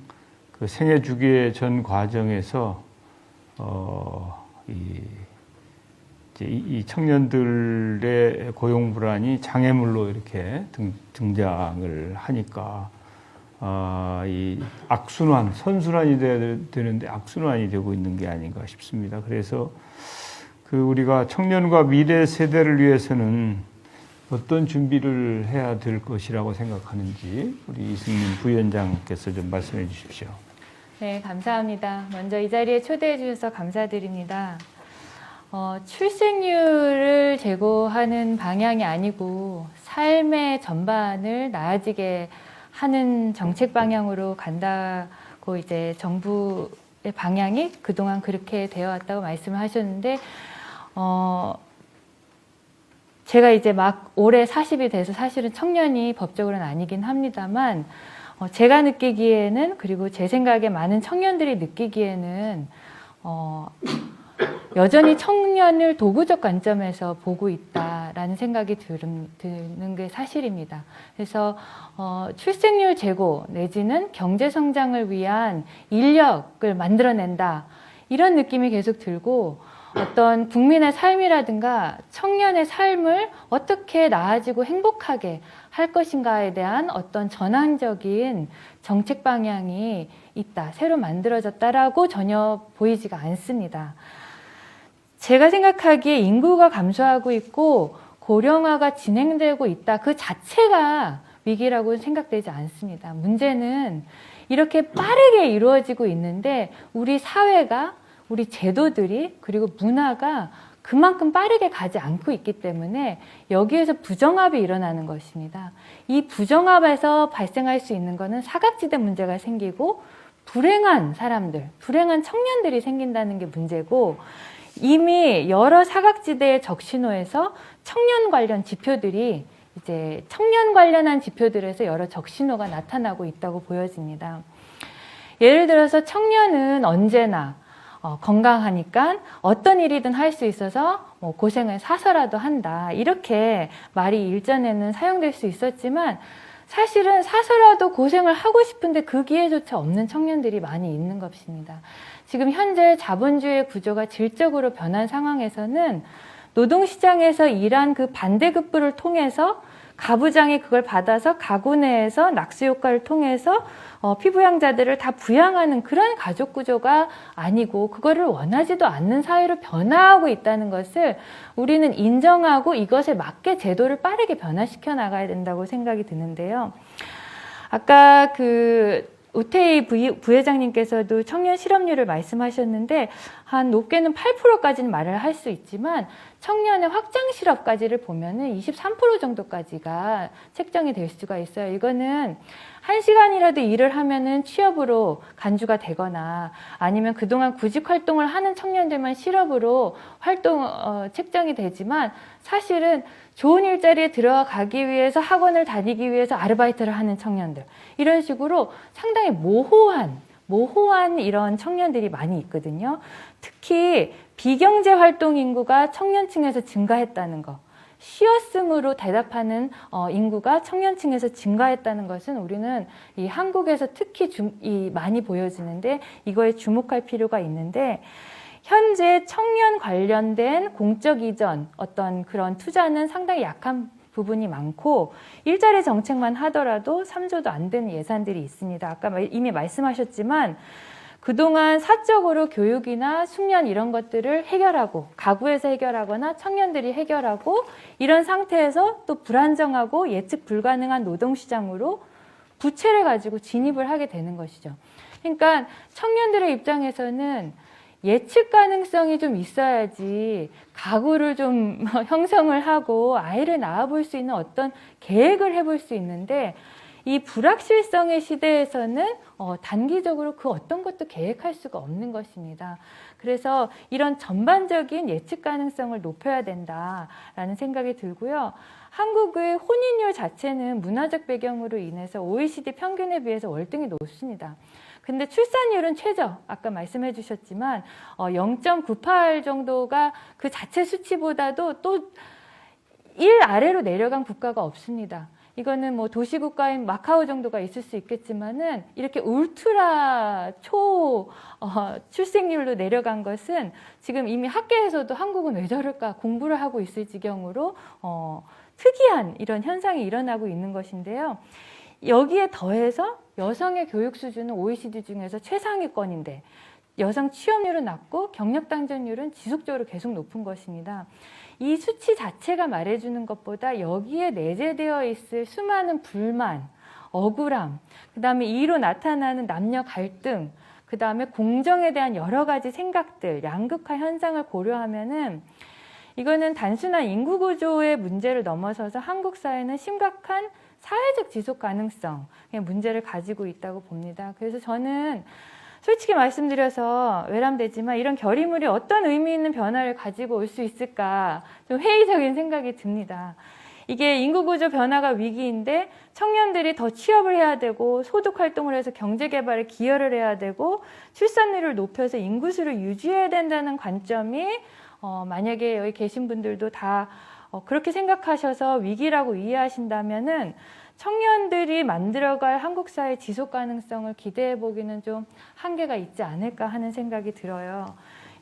E: 그 생애 주기의 전 과정에서 이 청년들의 고용 불안이 장애물로 이렇게 등장을 하니까 이 악순환, 선순환이 되는데 악순환이 되고 있는 게 아닌가 싶습니다. 그래서 그 우리가 청년과 미래 세대를 위해서는 어떤 준비를 해야 될 것이라고 생각하는지 우리 이승민 부위원장께서 좀 말씀해 주십시오.
A: 네, 감사합니다. 먼저 이 자리에 초대해 주셔서 감사드립니다. 출생률을 제고하는 방향이 아니고 삶의 전반을 나아지게 하는 정책 방향으로 간다고 이제 정부의 방향이 그동안 그렇게 되어 왔다고 말씀을 하셨는데 제가 이제 막 올해 40이 돼서 사실은 청년이 법적으로는 아니긴 합니다만 제가 느끼기에는 그리고 제 생각에 많은 청년들이 느끼기에는 여전히 청년을 도구적 관점에서 보고 있다라는 생각이 드는 게 사실입니다. 그래서 출생률 제고 내지는 경제 성장을 위한 인력을 만들어낸다 이런 느낌이 계속 들고 어떤 국민의 삶이라든가 청년의 삶을 어떻게 나아지고 행복하게 할 것인가에 대한 어떤 전환적인 정책 방향이 있다, 새로 만들어졌다라고 전혀 보이지가 않습니다. 제가 생각하기에 인구가 감소하고 있고 고령화가 진행되고 있다, 그 자체가 위기라고 생각되지 않습니다. 문제는 이렇게 빠르게 이루어지고 있는데 우리 사회가, 우리 제도들이, 그리고 문화가 그만큼 빠르게 가지 않고 있기 때문에 여기에서 부정합이 일어나는 것입니다. 이 부정합에서 발생할 수 있는 것은 사각지대 문제가 생기고 불행한 사람들, 불행한 청년들이 생긴다는 게 문제고 이미 여러 사각지대의 적신호에서 청년 관련 지표들이 이제 청년 관련한 지표들에서 여러 적신호가 나타나고 있다고 보여집니다. 예를 들어서 청년은 언제나 건강하니까 어떤 일이든 할 수 있어서 고생을 사서라도 한다. 이렇게 말이 일전에는 사용될 수 있었지만 사실은 사서라도 고생을 하고 싶은데 그 기회조차 없는 청년들이 많이 있는 것입니다. 지금 현재 자본주의 구조가 질적으로 변한 상황에서는 노동시장에서 일한 그 반대급부를 통해서 가부장이 그걸 받아서 가구 내에서 낙수효과를 통해서 피부양자들을 다 부양하는 그런 가족 구조가 아니고 그거를 원하지도 않는 사회로 변화하고 있다는 것을 우리는 인정하고 이것에 맞게 제도를 빠르게 변화시켜 나가야 된다고 생각이 드는데요. 아까
I: 우태희 부회장님께서도 청년 실업률을 말씀하셨는데 한 높게는 8%까지는 말을 할 수 있지만 청년의 확장 실업까지를 보면은 23% 정도까지가 책정이 될 수가 있어요. 이거는 1시간이라도 일을 하면은 취업으로 간주가 되거나 아니면 그동안 구직 활동을 하는 청년들만 실업으로 책정이 되지만 사실은 좋은 일자리에 들어가기 위해서 학원을 다니기 위해서 아르바이트를 하는 청년들 이런 식으로 상당히 모호한 이런 청년들이 많이 있거든요. 특히 비경제 활동 인구가 청년층에서 증가했다는 거, 쉬었음으로 대답하는 인구가 청년층에서 증가했다는 것은 우리는 이 한국에서 특히 많이 보여지는데 이거에 주목할 필요가 있는데 현재 청년 관련된 공적 이전 어떤 그런 투자는 상당히 약한 부분이 많고 일자리 정책만 하더라도 3조도 안 되는 예산들이 있습니다. 아까 이미 말씀하셨지만 그동안 사적으로 교육이나 숙련 이런 것들을 해결하고 가구에서 해결하거나 청년들이 해결하고 이런 상태에서 또 불안정하고 예측 불가능한 노동시장으로 부채를 가지고 진입을 하게 되는 것이죠. 그러니까 청년들의 입장에서는 예측 가능성이 좀 있어야지 가구를 좀 형성을 하고 아이를 낳아볼 수 있는 어떤 계획을 해볼 수 있는데 이 불확실성의 시대에서는 단기적으로 그 어떤 것도 계획할 수가 없는 것입니다. 그래서 이런 전반적인 예측 가능성을 높여야 된다라는 생각이 들고요. 한국의 혼인율 자체는 문화적 배경으로 인해서 OECD 평균에 비해서 월등히 높습니다. 근데 출산율은 최저, 아까 말씀해 주셨지만 0.98 정도가 그 자체 수치보다도 또 1 아래로 내려간 국가가 없습니다. 이거는 뭐 도시국가인 마카오 정도가 있을 수 있겠지만은 이렇게 울트라 출생률로 내려간 것은 지금 이미 학계에서도 한국은 왜 저럴까 공부를 하고 있을 지경으로 특이한 이런 현상이 일어나고 있는 것인데요. 여기에 더해서 여성의 교육 수준은 OECD 중에서 최상위권인데 여성 취업률은 낮고 경력 당전율은 지속적으로 계속 높은 것입니다. 이 수치 자체가 말해주는 것보다 여기에 내재되어 있을 수많은 불만, 억울함, 그 다음에 이로 나타나는 남녀 갈등, 그 다음에 공정에 대한 여러 가지 생각들, 양극화 현상을 고려하면은 이거는 단순한 인구 구조의 문제를 넘어서서 한국 사회는 심각한 사회적 지속 가능성의 문제를 가지고 있다고 봅니다. 그래서 저는 솔직히 말씀드려서 외람되지만 이런 결의물이 어떤 의미 있는 변화를 가지고 올 수 있을까 좀 회의적인 생각이 듭니다. 이게 인구구조 변화가 위기인데 청년들이 더 취업을 해야 되고 소득 활동을 해서 경제개발에 기여를 해야 되고 출산율을 높여서 인구수를 유지해야 된다는 관점이 만약에 여기 계신 분들도 다 그렇게 생각하셔서 위기라고 이해하신다면은 청년들이 만들어갈 한국 사회 지속 가능성을 기대해 보기는 좀 한계가 있지 않을까 하는 생각이 들어요.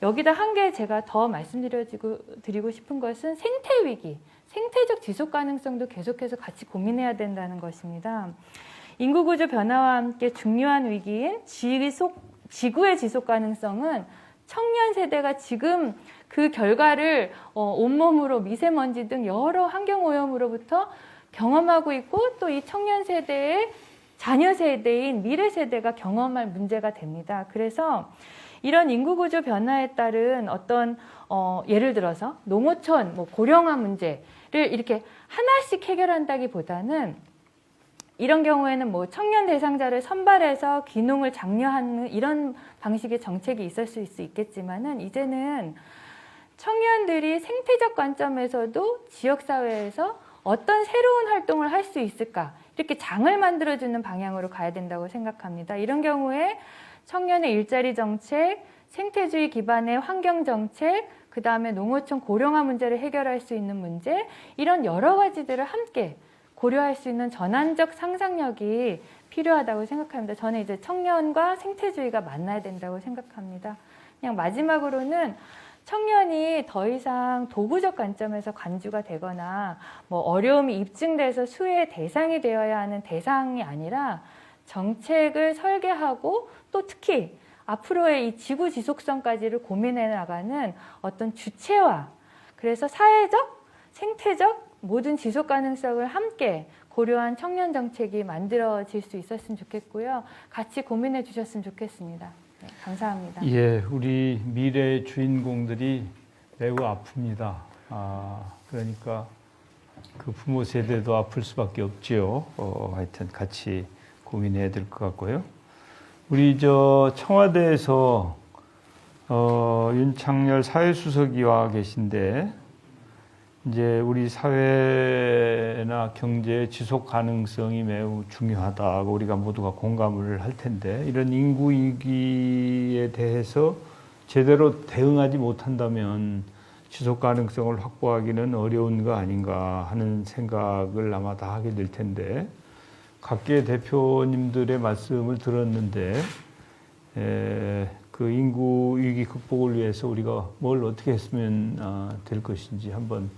I: 여기다 한 개 제가 더 말씀드리고 싶은 것은 생태 위기, 생태적 지속 가능성도 계속해서 같이 고민해야 된다는 것입니다. 인구 구조 변화와 함께 중요한 위기인 지구의 지속 가능성은 청년 세대가 지금 그 결과를 온몸으로 미세먼지 등 여러 환경 오염으로부터 경험하고 있고 또 이 청년 세대의 자녀 세대인 미래 세대가 경험할 문제가 됩니다. 그래서 이런 인구 구조 변화에 따른 어떤 예를 들어서 농어촌, 고령화 문제를 이렇게 하나씩 해결한다기보다는 이런 경우에는 청년 대상자를 선발해서 귀농을 장려하는 이런 방식의 정책이 있을 수 있겠지만은 이제는 청년들이 생태적 관점에서도 지역사회에서 어떤 새로운 활동을 할 수 있을까 이렇게 장을 만들어주는 방향으로 가야 된다고 생각합니다. 이런 경우에 청년의 일자리 정책, 생태주의 기반의 환경 정책, 그 다음에 농어촌 고령화 문제를 해결할 수 있는 문제 이런 여러 가지들을 함께 고려할 수 있는 전환적 상상력이 필요하다고 생각합니다. 저는 이제 청년과 생태주의가 만나야 된다고 생각합니다. 그냥 마지막으로는 청년이 더 이상 도구적 관점에서 간주가 되거나 어려움이 입증돼서 수혜의 대상이 되어야 하는 대상이 아니라 정책을 설계하고 또 특히 앞으로의 이 지구 지속성까지를 고민해 나가는 어떤 주체화, 그래서 사회적, 생태적, 모든 지속 가능성을 함께 고려한 청년 정책이 만들어질 수 있었으면 좋겠고요. 같이 고민해 주셨으면 좋겠습니다. 네, 감사합니다.
E: 예, 우리 미래의 주인공들이 매우 아픕니다. 그러니까 그 부모 세대도 아플 수밖에 없지요. 하여튼 같이 고민해야 될 것 같고요. 우리 청와대에서 윤창열 사회수석이 와 계신데, 이제 우리 사회나 경제의 지속 가능성이 매우 중요하다고 우리가 모두가 공감을 할 텐데, 이런 인구 위기에 대해서 제대로 대응하지 못한다면 지속 가능성을 확보하기는 어려운 거 아닌가 하는 생각을 아마 다 하게 될 텐데, 각계 대표님들의 말씀을 들었는데, 그 인구 위기 극복을 위해서 우리가 뭘 어떻게 했으면 될 것인지 한번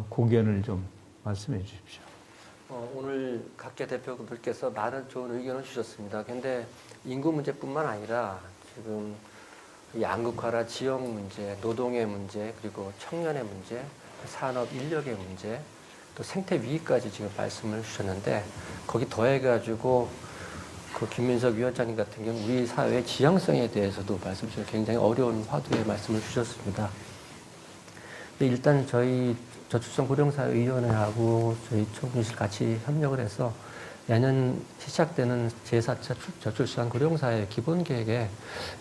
E: 고견을 좀 말씀해 주십시오.
J: 오늘 각계 대표분들께서 많은 좋은 의견을 주셨습니다. 그런데 인구 문제뿐만 아니라 지금 양극화라 지역 문제, 노동의 문제, 그리고 청년의 문제, 산업 인력의 문제, 또 생태 위기까지 지금 말씀을 주셨는데, 거기 더해가지고 그 김민석 위원장님 같은 경우 우리 사회의 지향성에 대해서도 말씀 주셔서 굉장히 어려운 화두의 말씀을 주셨습니다. 일단 저희 저출산고령사회위원회하고 저희 총무실 같이 협력을 해서 내년 시작되는 제4차 저출산 고령사회 기본 계획에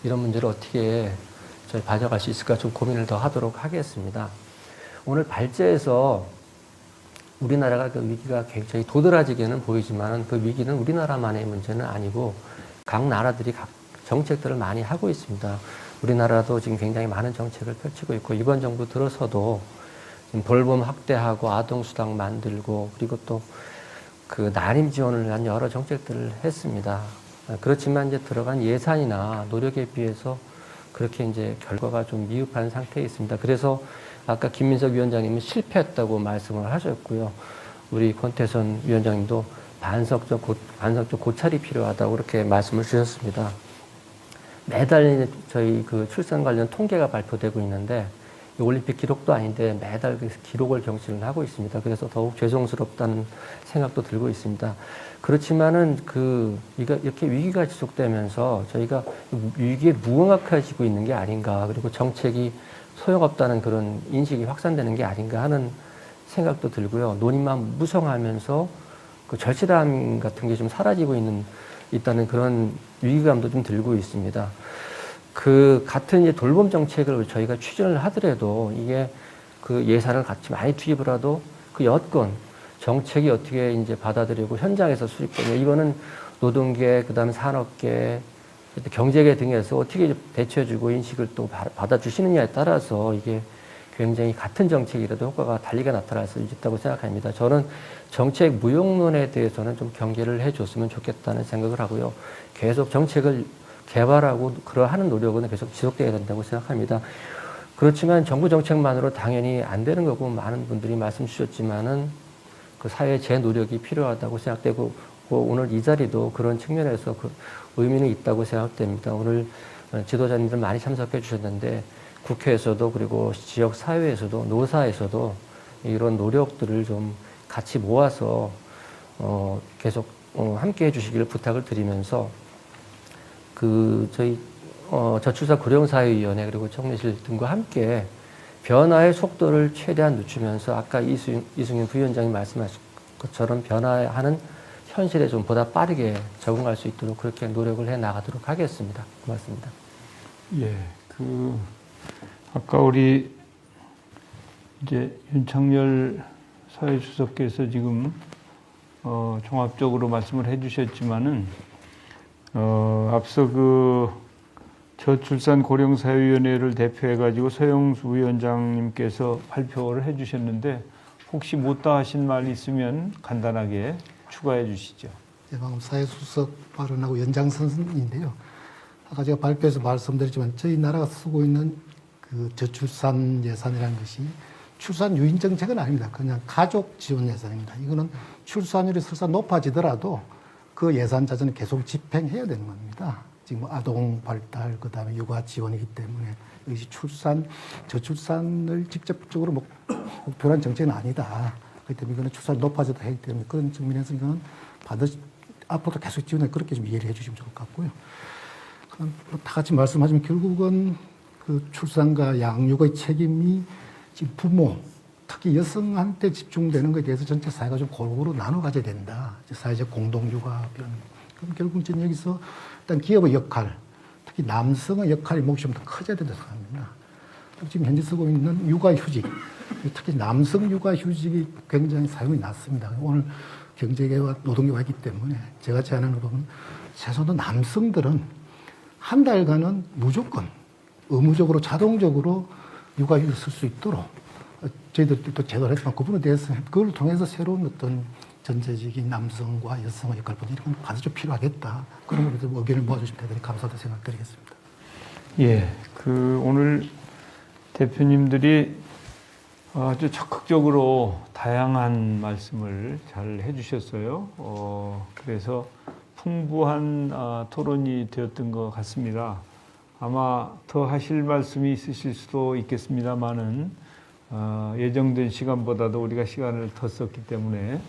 J: 이런 문제를 어떻게 저희 반영할 수 있을까 좀 고민을 더 하도록 하겠습니다. 오늘 발제에서 우리나라가 그 위기가 굉장히 도드라지게는 보이지만 그 위기는 우리나라만의 문제는 아니고 각 나라들이 각 정책들을 많이 하고 있습니다. 우리나라도 지금 굉장히 많은 정책을 펼치고 있고, 이번 정부 들어서도 지금 돌봄 확대하고 아동수당 만들고, 그리고 또 그 난임 지원을 한 여러 정책들을 했습니다. 그렇지만 이제 들어간 예산이나 노력에 비해서 그렇게 이제 결과가 좀 미흡한 상태에 있습니다. 그래서 아까 김민석 위원장님은 실패했다고 말씀을 하셨고요. 우리 권태선 위원장님도 반성적 고찰이 필요하다고 그렇게 말씀을 주셨습니다. 매달 저희 그 출산 관련 통계가 발표되고 있는데, 올림픽 기록도 아닌데 매달 그 기록을 경신을 하고 있습니다. 그래서 더욱 죄송스럽다는 생각도 들고 있습니다. 그렇지만은 이렇게 위기가 지속되면서 저희가 위기에 무응각해지고 있는 게 아닌가, 그리고 정책이 소용없다는 그런 인식이 확산되는 게 아닌가 하는 생각도 들고요. 논의만 무성하면서 그 절실함 같은 게 좀 사라지고 있다는 그런 위기감도 좀 들고 있습니다. 그 같은 이제 돌봄 정책을 저희가 추진을 하더라도 이게 그 예산을 같이 많이 투입을 해도 그 여건 정책이 어떻게 이제 받아들이고 현장에서 수립되냐, 이거는 노동계, 그다음에 산업계, 경제계 등에서 어떻게 대처해주고 인식을 또 받아주시느냐에 따라서 이게 굉장히 같은 정책이라도 효과가 달리게 나타날 수 있다고 생각합니다. 저는 정책 무용론에 대해서는 좀 경계를 해줬으면 좋겠다는 생각을 하고요. 계속 정책을 개발하고 그러하는 노력은 계속 지속돼야 된다고 생각합니다. 그렇지만 정부 정책만으로 당연히 안 되는 거고, 많은 분들이 말씀 주셨지만은 그 사회의 제 노력이 필요하다고 생각되고, 오늘 이 자리도 그런 측면에서 그 의미는 있다고 생각됩니다. 오늘 지도자님들 많이 참석해 주셨는데, 국회에서도 그리고 지역 사회에서도 노사에서도 이런 노력들을 좀 같이 모아서 계속 함께 해주시기를 부탁을 드리면서, 저희 저출산 고령사회위원회 그리고 총리실 등과 함께 변화의 속도를 최대한 늦추면서 아까 이승윤 부위원장이 말씀하신 것처럼 변화하는 현실에 좀 보다 빠르게 적응할 수 있도록 그렇게 노력을 해 나가도록 하겠습니다. 고맙습니다.
E: 예, 아까 우리 이제 윤창열 사회주석께서 지금 종합적으로 말씀을 해주셨지만은 앞서 저출산 고령사회위원회를 대표해가지고 서영수 위원장님께서 발표를 해주셨는데, 혹시 못다 하신 말 있으면 간단하게 추가해 주시죠.
B: 방금 사회수석 발언하고 연장선인데요. 아까 제가 발표에서 말씀드렸지만 저희 나라가 쓰고 있는 그 저출산 예산이라는 것이 출산 유인 정책은 아닙니다. 그냥 가족 지원 예산입니다. 이거는 출산율이 설사 높아지더라도 그 예산 자체는 계속 집행해야 되는 겁니다. 지금 아동 발달, 그 다음에 육아 지원이기 때문에 이것이 저출산을 직접적으로 목표로 한 정책은 아니다. 그렇기 때문에 이거는 출산이 높아져도 하기 때문에 그런 측면에서 이거는 반드시 앞으로도 계속 지원해 그렇게 좀 이해를 해주시면 좋을 것 같고요. 그럼 다 같이 말씀하시면 결국은 그 출산과 양육의 책임이 지금 부모, 특히 여성한테 집중되는 것에 대해서 전체 사회가 좀 골고루 나눠 가져야 된다. 사회적 공동육아 그런. 그럼 결국 저는 여기서 일단 기업의 역할, 특히 남성의 역할이 몫이 좀 더 커져야 된다고 생각합니다. 지금 현재 쓰고 있는 육아휴직, 특히 남성 육아휴직이 굉장히 사용이 낮습니다. 오늘 경제계와 노동계가 있기 때문에 제가 제안하는 부분은 최소한 남성들은 한 달간은 무조건 의무적으로 자동적으로 육아휴직을 쓸 수 있도록 저희들도 또 제도를 했지만 그 부분에 대해서 그걸 통해서 새로운 어떤 전체적인 남성과 여성의 역할 분이 이런 건 반드시 좀 필요하겠다. 그런 부분에 의견을 모아주시면 대단히 감사하다고 생각드리겠습니다.
E: 예, 오늘 대표님들이 아주 적극적으로 다양한 말씀을 잘 해주셨어요. 그래서 풍부한 토론이 되었던 것 같습니다. 아마 더 하실 말씀이 있으실 수도 있겠습니다만은 예정된 시간보다도 우리가 시간을 더 썼기 때문에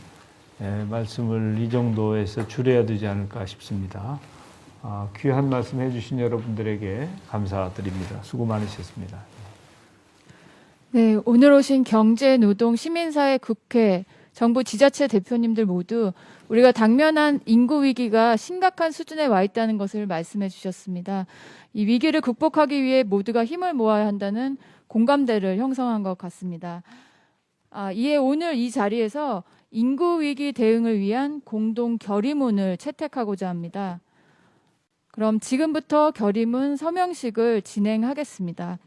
E: 말씀을 이 정도에서 줄여야 되지 않을까 싶습니다. 귀한 말씀 해주신 여러분들에게 감사드립니다. 수고 많으셨습니다.
A: 네, 오늘 오신 경제, 노동, 시민사회, 국회, 정부, 지자체 대표님들 모두 우리가 당면한 인구 위기가 심각한 수준에 와 있다는 것을 말씀해 주셨습니다. 이 위기를 극복하기 위해 모두가 힘을 모아야 한다는 공감대를 형성한 것 같습니다. 이에 오늘 이 자리에서 인구 위기 대응을 위한 공동 결의문을 채택하고자 합니다. 그럼 지금부터 결의문 서명식을 진행하겠습니다.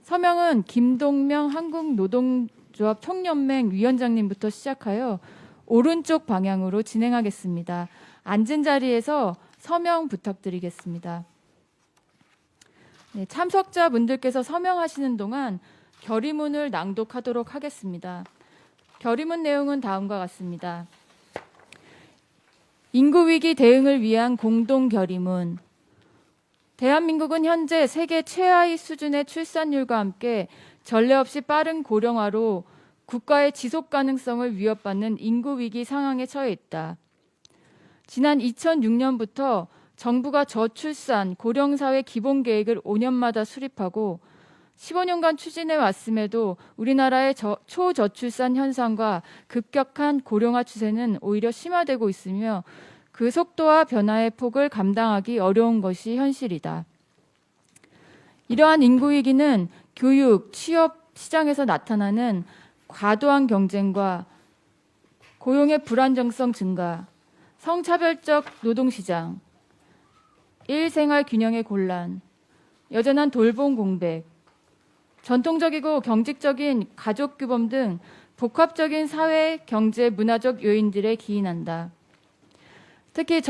A: 서명은 김동명 한국노동조합 총연맹 위원장님부터 시작하여 오른쪽 방향으로 진행하겠습니다. 앉은 자리에서 서명 부탁드리겠습니다. 네, 참석자분들께서 서명하시는 동안 결의문을 낭독하도록 하겠습니다. 결의문 내용은 다음과 같습니다. 인구위기 대응을 위한 공동 결의문. 대한민국은 현재 세계 최하위 수준의 출산율과 함께 전례 없이 빠른 고령화로 국가의 지속 가능성을 위협받는 인구 위기 상황에 처해 있다. 지난 2006년부터 정부가 저출산 고령사회 기본계획을 5년마다 수립하고 15년간 추진해 왔음에도 우리나라의 초저출산 현상과 급격한 고령화 추세는 오히려 심화되고 있으며 그 속도와 변화의 폭을 감당하기 어려운 것이 현실이다. 이러한 인구 위기는 교육, 취업 시장에서 나타나는 과도한 경쟁과 고용의 불안정성 증가, 성차별적 노동시장, 일생활 균형의 곤란, 여전한 돌봄 공백, 전통적이고 경직적인 가족 규범 등 복합적인 사회, 경제, 문화적 요인들에 기인한다. 특히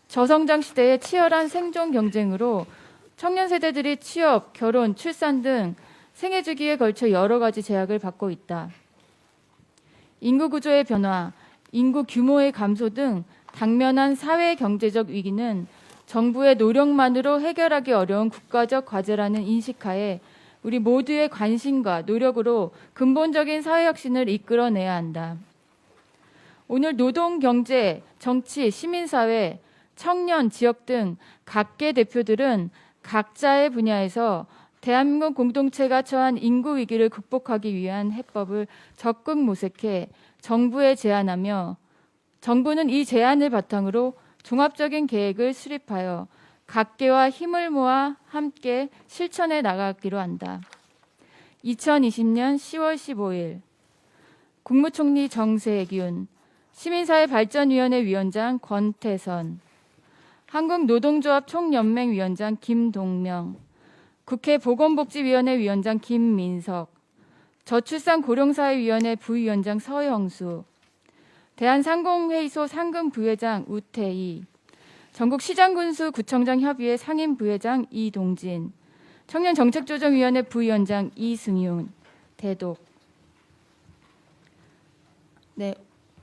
A: 저성장 시대의 치열한 생존 경쟁으로 청년 세대들이 취업, 결혼, 출산 등 생애 주기에 걸쳐 여러 가지 제약을 받고 있다. 인구 구조의 변화, 인구 규모의 감소 등 당면한 사회 경제적 위기는 정부의 노력만으로 해결하기 어려운 국가적 과제라는 인식하에 우리 모두의 관심과 노력으로 근본적인 사회혁신을 이끌어내야 한다. 오늘 노동, 경제, 정치, 시민사회, 청년, 지역 등 각계 대표들은 각자의 분야에서 대한민국 공동체가 처한 인구 위기를 극복하기 위한 해법을 적극 모색해 정부에 제안하며 정부는 이 제안을 바탕으로 종합적인 계획을 수립하여 각계와 힘을 모아 함께 실천해 나가기로 한다. 2020년 10월 15일 국무총리 정세균, 시민사회발전위원회 위원장 권태선, 한국노동조합 총연맹 위원장 김동명, 국회 보건복지위원회 위원장 김민석, 저출산고령사회위원회 부위원장 서영수, 대한상공회의소 상금부회장 우태희, 전국시장군수구청장 협의회 상임부회장 이동진, 청년정책조정위원회 부위원장 이승윤, 대독. 네,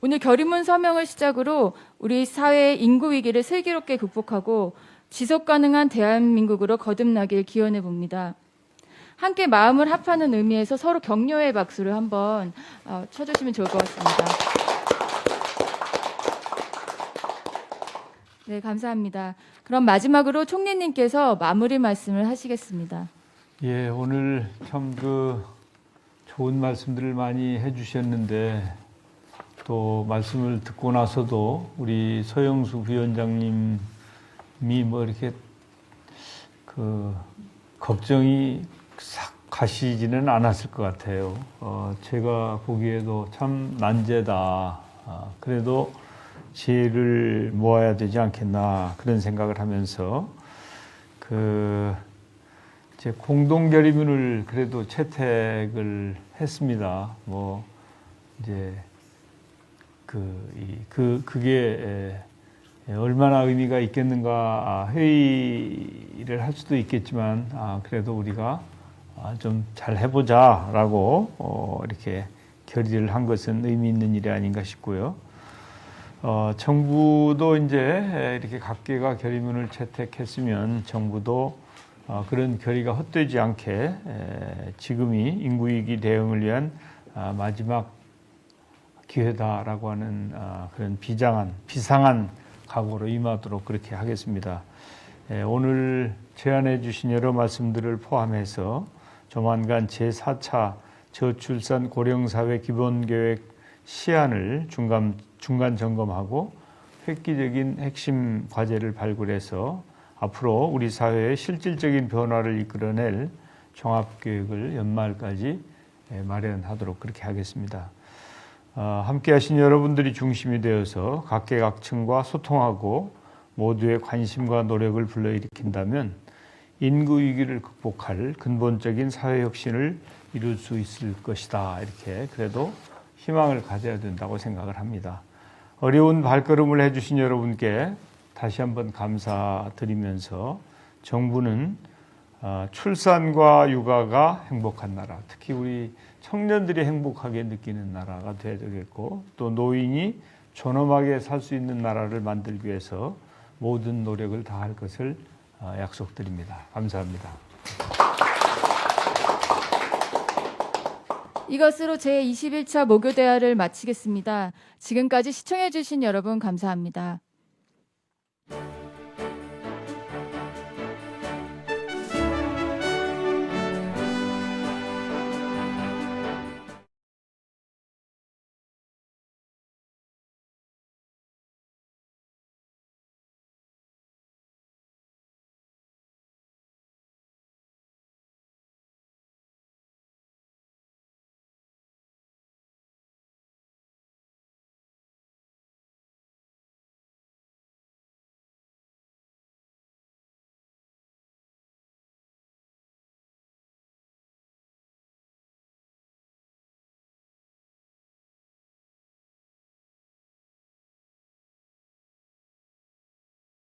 A: 오늘 결의문 서명을 시작으로 우리 사회의 인구 위기를 슬기롭게 극복하고 지속 가능한 대한민국으로 거듭나길 기원해 봅니다. 함께 마음을 합하는 의미에서 서로 격려의 박수를 한번 쳐주시면 좋을 것 같습니다. 네, 감사합니다. 그럼 마지막으로 총리님께서 마무리 말씀을 하시겠습니다.
E: 예, 오늘 참 좋은 말씀들을 많이 해주셨는데 또 말씀을 듣고 나서도 우리 서영수 부위원장님이 이렇게 걱정이 싹 가시지는 않았을 것 같아요. 제가 보기에도 참 난제다. 그래도 지혜를 모아야 되지 않겠나 그런 생각을 하면서 이제 공동 결의문을 그래도 채택을 했습니다. 이제 그게 얼마나 의미가 있겠는가 회의를 할 수도 있겠지만 그래도 우리가 좀 잘 해보자라고 이렇게 결의를 한 것은 의미 있는 일이 아닌가 싶고요. 정부도 이제 이렇게 각계가 결의문을 채택했으면 정부도 그런 결의가 헛되지 않게 지금이 인구위기 대응을 위한 마지막 기회다라고 하는 그런 비상한 각오로 임하도록 그렇게 하겠습니다. 오늘 제안해 주신 여러 말씀들을 포함해서 조만간 제4차 저출산 고령사회 기본계획 시안을 중간 점검하고 획기적인 핵심 과제를 발굴해서 앞으로 우리 사회의 실질적인 변화를 이끌어낼 종합계획을 연말까지 마련하도록 그렇게 하겠습니다. 함께 하신 여러분들이 중심이 되어서 각계각층과 소통하고 모두의 관심과 노력을 불러일으킨다면 인구 위기를 극복할 근본적인 사회 혁신을 이룰 수 있을 것이다. 이렇게 그래도 희망을 가져야 된다고 생각을 합니다. 어려운 발걸음을 해주신 여러분께 다시 한번 감사드리면서 정부는 출산과 육아가 행복한 나라, 특히 우리 청년들이 행복하게 느끼는 나라가 되어야 되겠고 또 노인이 존엄하게 살 수 있는 나라를 만들기 위해서 모든 노력을 다할 것을 약속드립니다. 감사합니다.
A: 이것으로 제21차 모교대화를 마치겠습니다. 지금까지 시청해주신 여러분 감사합니다.